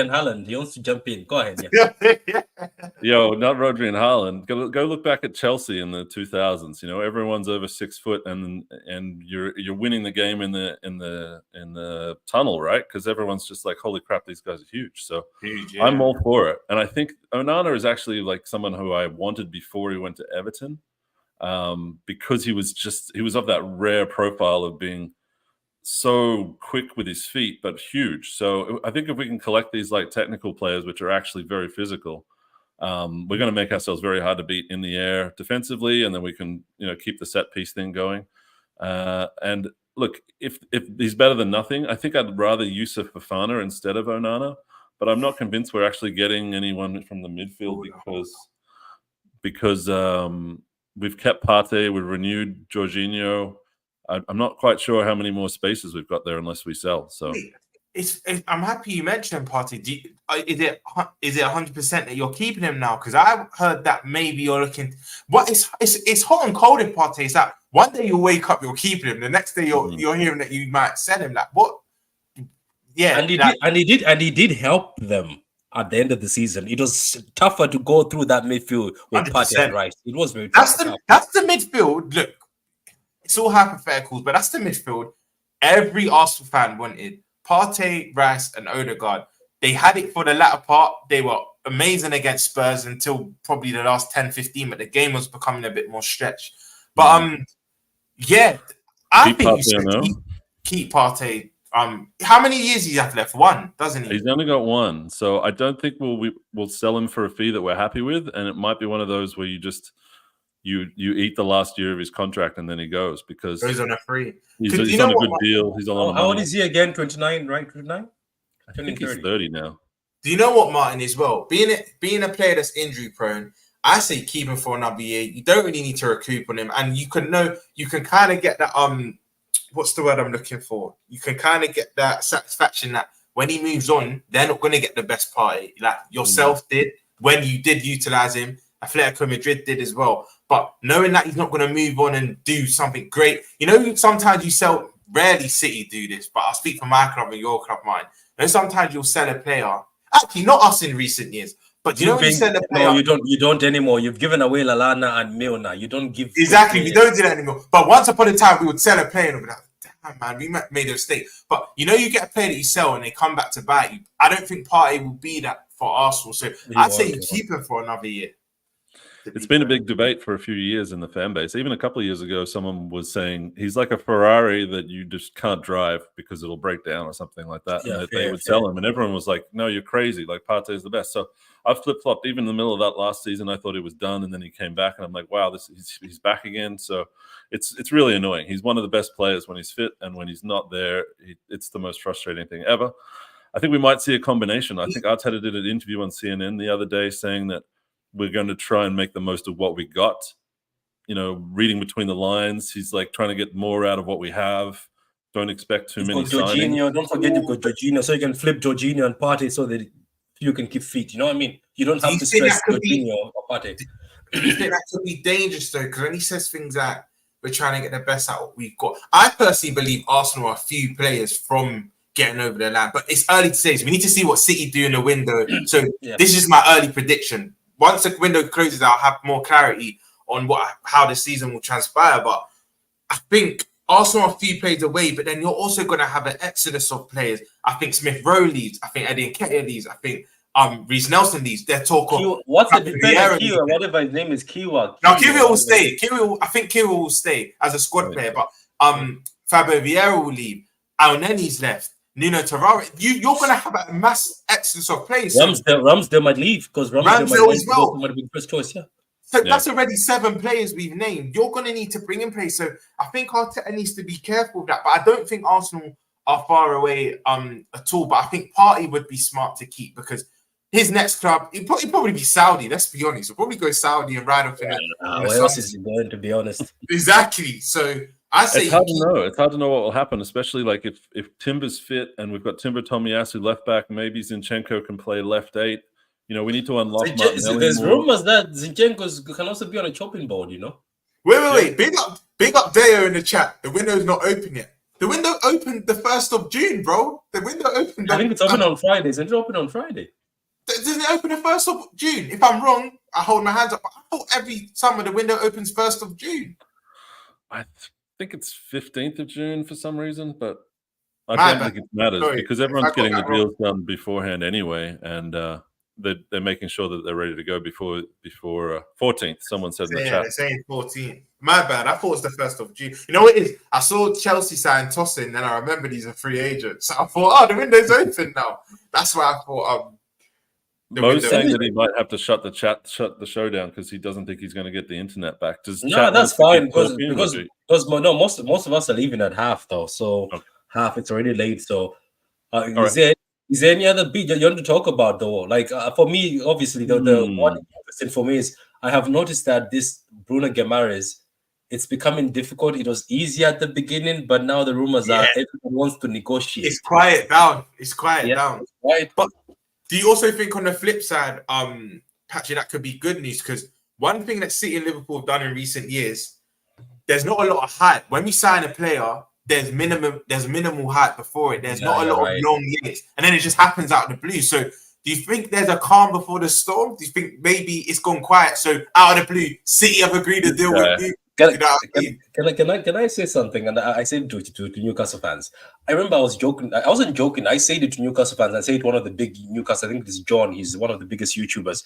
and Haaland. He wants to jump in. Go ahead. Yeah. Yo, not Rodri and Haaland. Go look back at Chelsea in the 2000s. You know, everyone's over 6 foot, and you're winning the game in the tunnel, right? Because everyone's just like, holy crap, these guys are huge. So I'm all for it. And I think Onana is actually like someone who I wanted before he went to Everton, because he was of that rare profile of being so quick with his feet, but huge. So I think if we can collect these like technical players, which are actually very physical, we're going to make ourselves very hard to beat in the air defensively, and then we can, keep the set piece thing going. And look, if he's better than nothing, I think I'd rather Yusuf Fofana instead of Onana, but I'm not convinced we're actually getting anyone from the midfield because we've kept Partey, we've renewed Jorginho. I'm not quite sure how many more spaces we've got there unless we sell. So I'm happy you mentioned Partey. Is it 100% that you're keeping him now? Because I heard that maybe you're looking. What it's hot and cold in Partey. Is that one day you'll wake up, you're keeping him. The next day you're hearing that you might sell him. Like what? Yeah, and he did help them at the end of the season. It was tougher to go through that midfield with Partey and Rice. It was very tough. That's the midfield. Look. It's all hypotheticals, but that's the midfield every Arsenal fan wanted. Partey, Rice, and Odegaard. They had it for the latter part. They were amazing against Spurs until probably the last 10, 15, but the game was becoming a bit more stretched. But I think you should keep Partey. How many years does he have left? 1, doesn't he? He's only got 1. So I don't think we'll sell him for a fee that we're happy with, and it might be one of those where you just you eat the last year of his contract and then he goes because he's on a free. He's on a good deal. He's on a lot of money. How old is he again? 29, right? 29? I think he's 30 now. Do you know what, Martin, as well? Being a player that's injury prone, I say keep him for another year. You don't really need to recoup on him. And you can kind of get that what's the word I'm looking for? You can kind of get that satisfaction that when he moves on, they're not going to get the best party. Like yourself did when you did utilize him. Atletico Madrid did as well. But knowing that he's not going to move on and do something great, sometimes you rarely City do this, but I'll speak for my club and your club, mine. And sometimes you'll sell a player. Actually, not us in recent years, but you know when you sell a player. No, you don't anymore. You've given away Lallana and Milner. You don't give Exactly. We don't do that anymore. But once upon a time, we would sell a player and we'd be like, damn, man, we made a mistake. But you know, you get a player that you sell and they come back to bite you. I don't think Partey will be that for Arsenal. So I'd say you keep him for another year. It's been a big debate for a few years in the fan base. Even a couple of years ago, someone was saying he's like a Ferrari that you just can't drive because it'll break down or something like that. Yeah, and they would sell him, and everyone was like, "No, you're crazy. Like Partey is the best." So I've flip flopped. Even in the middle of that last season, I thought it was done, and then he came back, and I'm like, "Wow, he's back again." So it's really annoying. He's one of the best players when he's fit, and when he's not there, it's the most frustrating thing ever. I think we might see a combination. I think Arteta did an interview on CNN the other day saying that we're going to try and make the most of what we got. You know, reading between the lines, he's like trying to get more out of what we have. Don't expect too many signings. Don't forget you've got Jorginho, so you can flip Jorginho and Partey so that you can keep fit. You know what I mean? You don't have to stress Jorginho or Partey. Do you think that could be dangerous though? Because when he says things like we're trying to get the best out of what we've got, I personally believe Arsenal are a few players from getting over the line, but it's early to say. So we need to see what City do in the window. So this is my early prediction. Once the window closes, I'll have more clarity on how the season will transpire. But I think Arsenal are a few players away, but then you're also going to have an exodus of players. I think Smith Rowe leaves. I think Eddie Nketiah leaves. I think Reece Nelson leaves. They're talking. What's the defender? Kiwa, whatever his name is, Kiwa. Now Kiwa will stay. I think Kiwa will stay as a squad player, but Fabio Vieira will leave. Al Neni's left. Nuno Tavares, you're going to have a mass exodus of players. Ramsdale might leave because Ramsdale as well might be first choice. Yeah. So that's already 7 players we've named. You're going to need to bring in players. So I think Arteta needs to be careful with that. But I don't think Arsenal are far away at all. But I think Partey would be smart to keep because his next club, he'd probably be Saudi. Let's be honest. He'll probably go Saudi and ride off in it. Where else is he going, to be honest? Exactly. So I say it's hard to know. It's hard to know what will happen, especially like if Timber's fit and we've got Timber Tomiyasu left back, maybe Zinchenko can play left 8. You know, we need to unlock. There's rumors that Zinchenko can also be on a chopping board. You know. Wait. Big up Deo in the chat. The window's not open yet. The window opened the 1st of June, bro. The window opened. I think it's open on Friday. Isn't it open on Friday? Doesn't it open the 1st of June? If I'm wrong, I hold my hands up. I thought every summer the window opens 1st of June. I think it's 15th of June for some reason, but I don't think it matters because everyone's getting the deals done beforehand anyway, and they're making sure that they're ready to go before 14th. Someone said in the chat. They're saying 14th. My bad. I thought it was the 1st of June. You know what it is? I saw Chelsea sign Tosin, and then I remembered he's a free agent. So I thought, the window's open now. That's why I thought. Mo's saying that he might have to shut the show down because he doesn't think he's going to get the internet back. That's fine because most of us are leaving at half though. So half, it's already late. So is there any other beat you want to talk about though? Like for me, obviously the one interesting for me is I have noticed that this Bruno Guimaraes, it's becoming difficult. It was easy at the beginning, but now the rumors are everyone wants to negotiate. It's quiet down. Down. Right. But do you also think on the flip side, Patrick, that could be good news? Because one thing that City and Liverpool have done in recent years, there's not a lot of hype. When we sign a player, there's minimal hype before it. There's not a lot of long years. And then it just happens out of the blue. So do you think there's a calm before the storm? Do you think maybe it's gone quiet? So out of the blue, City have agreed to deal with you? Can I say something? And I said it to Newcastle fans. I remember I was joking. I wasn't joking. I said it to Newcastle fans. I said it to one of the big Newcastle. I think this is John. He's one of the biggest YouTubers.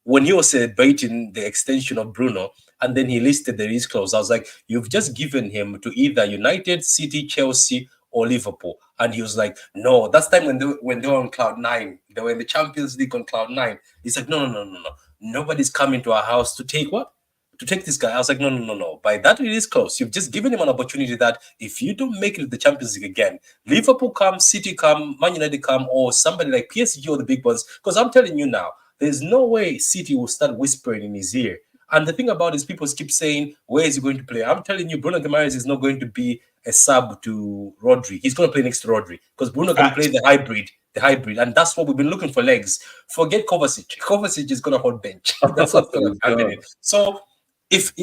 When he was celebrating the extension of Bruno, and then he listed the release clause, I was like, "You've just given him to either United, City, Chelsea, or Liverpool." And he was like, "No, that's time when they were on cloud 9. They were in the Champions League on cloud 9." He's like, No. Nobody's coming to our house to take what? To take this guy. I was like, no. By that release clause, you've just given him an opportunity that if you don't make it to the Champions League again, Liverpool come, City come, Man United come, or somebody like PSG or the big ones. Because I'm telling you now, there's no way City will start whispering in his ear. And the thing about it is people keep saying, where is he going to play? I'm telling you, Bruno Guimaraes is not going to be a sub to Rodri. He's going to play next to Rodri because Bruno can play the hybrid, and that's what we've been looking for legs. Forget Kovacic. Kovacic is going to hold bench. That's what's going to happen. So if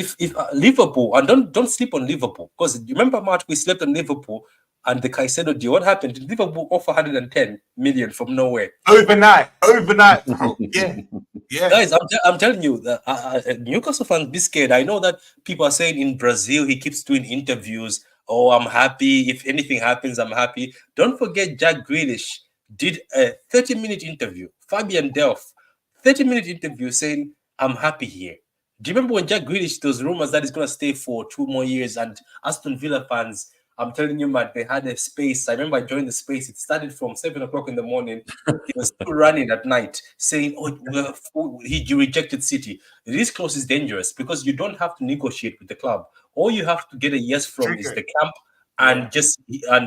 Liverpool, and don't sleep on Liverpool, because you remember, March, we slept on Liverpool and the Caicedo deal. What happened? Did Liverpool offer 110 million from nowhere? Overnight. Bro. Yeah. Guys, I'm telling you, Newcastle fans, be scared. I know that people are saying in Brazil he keeps doing interviews. Oh, I'm happy. If anything happens, I'm happy. Don't forget Jack Grealish did a 30-minute interview. Fabian Delph, 30-minute interview saying, I'm happy here. Do you remember when Jack Grealish, those rumors that he's going to stay for 2 more years, and Aston Villa fans, I'm telling you, man, they had a space. I remember I joined the space. It started from 7 o'clock in the morning. It was still running at night, saying, he rejected City. This clause is dangerous because you don't have to negotiate with the club. All you have to get a yes from is the camp, and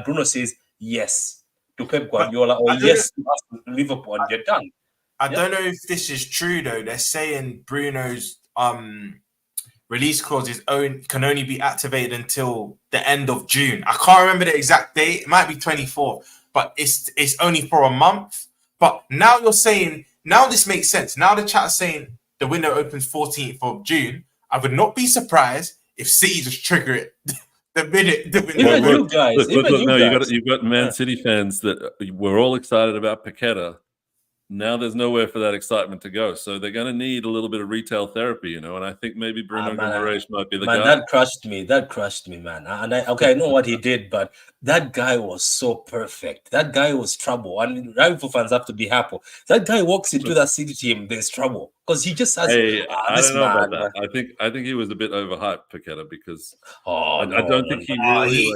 Bruno says yes to Pep Guardiola or yes to Liverpool, and you're done. I don't know if this is true though. They're saying Bruno's release clause can only be activated until the end of June. I can't remember the exact date. It might be 24th, but it's only for a month. But now you're saying, now this makes sense. Now the chat is saying the window opens 14th of June. I would not be surprised if City just trigger it the minute the window Even you guys. You've got Man City fans that were all excited about Paqueta. Now there's nowhere for that excitement to go, so they're going to need a little bit of retail therapy, and I think maybe Bruno Guimaraes might be the guy. That crushed me, man. And I know what he did, but that guy was so perfect. That guy was trouble, and rival fans have to be happy. That guy walks into that City team, there's trouble because he just has. I don't know about that. I think he was a bit overhyped, Paqueta, because I don't think he really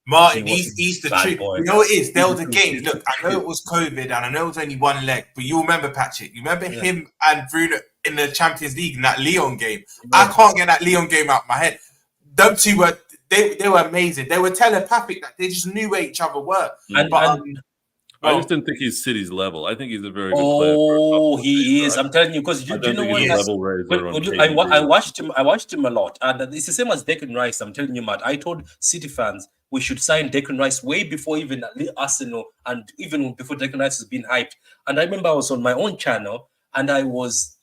Martin, he's the truth. You know what it is? There was a game. Look, I know it was COVID and I know it was only one leg, but you remember, Patrick. You remember him and Bruno in the Champions League in that Lyon game. I can't get that Lyon game out of my head. Them two were amazing. They were telepathic. That they just knew where each other were. I just didn't think he's City's level. I think he's a very good player. Oh, he is. I'm telling you, because you know what? I watched him a lot, and it's the same as Declan Rice. I'm telling you, Matt. I told City fans we should sign Declan Rice way before even Arsenal, and even before Declan Rice has been hyped. And I remember I was on my own channel, and I was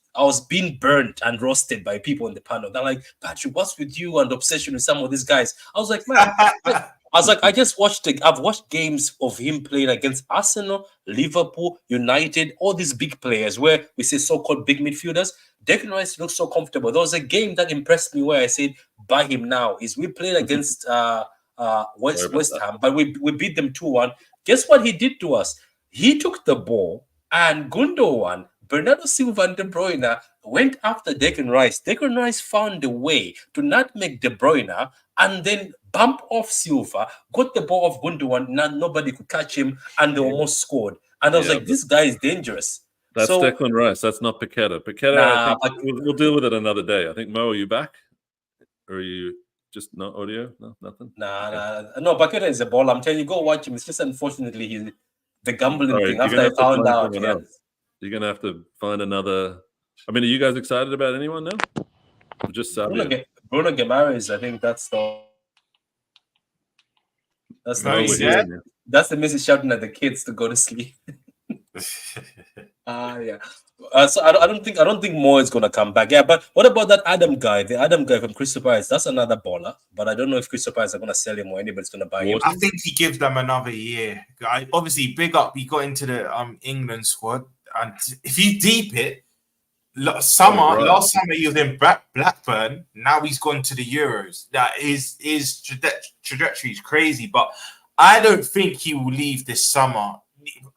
being burnt and roasted by people in the panel. They're like, Patrick, what's with you and obsession with some of these guys? I was like, man. I've watched games of him playing against Arsenal, Liverpool, United, all these big players where we say so-called big midfielders. Declan Rice looks so comfortable. There was a game that impressed me where I said, buy him now. We played against West Ham, but we beat them 2-1. Guess what he did to us? He took the ball and Gundogan, Bernardo Silva and De Bruyne went after Declan Rice. Declan Rice found a way to not make De Bruyne and then bump off Silva, got the ball off Gundogan, nobody could catch him, and they almost scored. And I was like, this guy is dangerous. That's Declan Rice. That's not Paqueta. Paqueta, I think we'll deal with it another day. I think, Mo, are you back? Or are you just no audio? No, nothing? No, Paqueta is a ball. I'm telling you, go watch him. It's just unfortunately the gambling thing. After I found out, you're going to have to find another. I mean, are you guys excited about anyone now? Or just Sabia? Bruno Guimaraes, I think that's the message shouting at the kids to go to sleep. Yeah. So I don't think Mo is gonna come back. Yeah, but what about that Adam guy? The Adam guy from Crystal Palace. That's another baller. But I don't know if Crystal Palace are gonna sell him or anybody's gonna buy him. I think he gives them another year. Obviously, big up. He got into the England squad, and if you deep it. Last summer he was in Blackburn. Now he's gone to the Euros. That his trajectory is crazy, but I don't think he will leave this summer.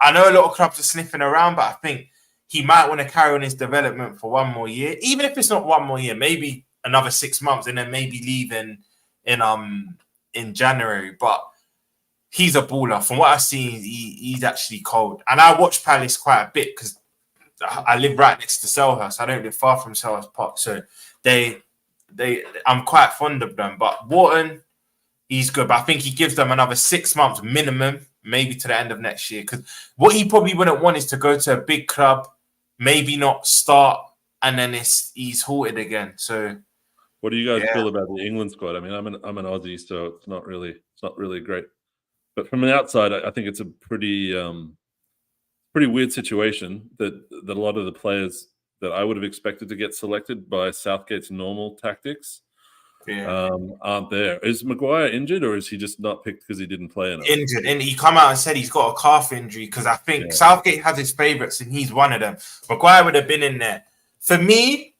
I know a lot of clubs are sniffing around, but I think he might want to carry on his development for one more year, even if it's not one more year, maybe another 6 months, and then maybe leave in January. But he's a baller. From what I've seen, he's actually cold. And I watch Palace quite a bit because I live right next to Selhurst. I don't live far from Selhurst Park, so I'm quite fond of them. But Wharton, he's good. But I think he gives them another 6 months minimum, maybe to the end of next year. Because what he probably wouldn't want is to go to a big club, maybe not start, and then he's halted again. So, what do you guys feel about the England squad? I mean, I'm an Aussie, so it's not really great. But from the outside, I think it's a pretty weird situation that a lot of the players that I would have expected to get selected by Southgate's normal tactics aren't there. Is Maguire injured, or is he just not picked because he didn't play enough? Injured, and he come out and said he's got a calf injury because I think Southgate has his favourites and he's one of them. Maguire would have been in there. For me,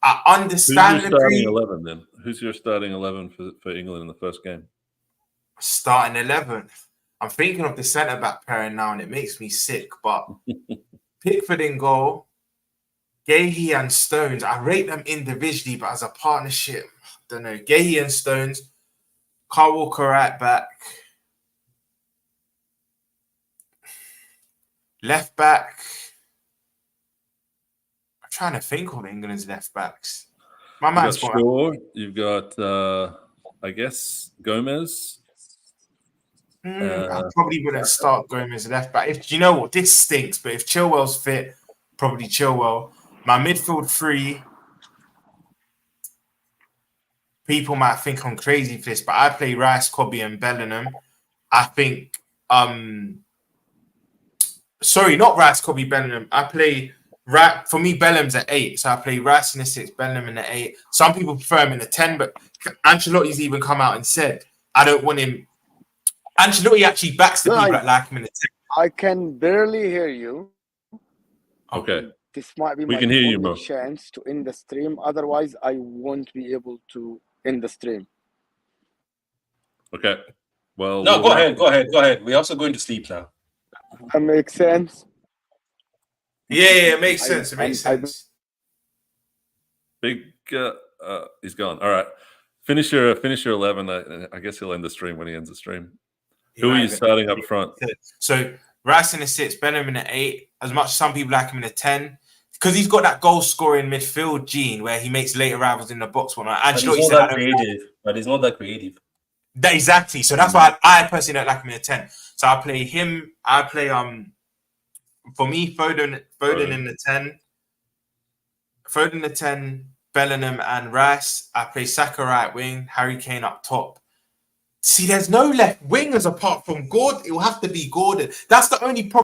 I understand. Who's your starting 11 then? Who's your starting 11 for England in the first game? Starting 11. I'm thinking of the centre back pairing now, and it makes me sick. But Pickford in goal, Gahey and Stones. I rate them individually, but as a partnership, I don't know. Gahey and Stones, Kyle Walker right back, left back. I'm trying to think of England's left backs. My man's got Shaw. You've got, I guess, Gomez. I probably wouldn't start Gomez left back. If you know what, this stinks. But if Chilwell's fit, probably Chilwell. My midfield three. People might think I'm crazy for this, but I play Rice, Kobe, and Bellingham. I think. Sorry, not Rice, Kobe, Bellingham. I play. For me, Bellingham's at 8, so I play Rice in the 6, Bellingham in the 8. Some people prefer him in the 10, but Ancelotti's even come out and said, "I don't want him." Ancelotti actually backs the people that like him in the 10. I can barely hear you. Okay. This might be We my can hear you, only bro. chance to end the stream. Otherwise, I won't be able to end the stream. Okay. Well, No, go ahead. We're also going to sleep now. That makes sense. Yeah, it makes sense. It makes sense. Big. He's gone. All right. Finish your 11. I guess he'll end the stream when he ends the stream. Who are you starting up front? So Rice in the 6, Bellingham in the 8. As much as some people like him in the 10, because he's got that goal scoring midfield gene where he makes late arrivals in the box. Ancelotti said, but he's not that creative. Exactly. So that's why I personally don't like him in the 10. So I play him. I play for me, Foden in the 10. Foden in the 10, Bellingham and Rice. I play Saka right wing, Harry Kane up top. See, there's no left wingers apart from Gordon. It will have to be Gordon. That's the only problem.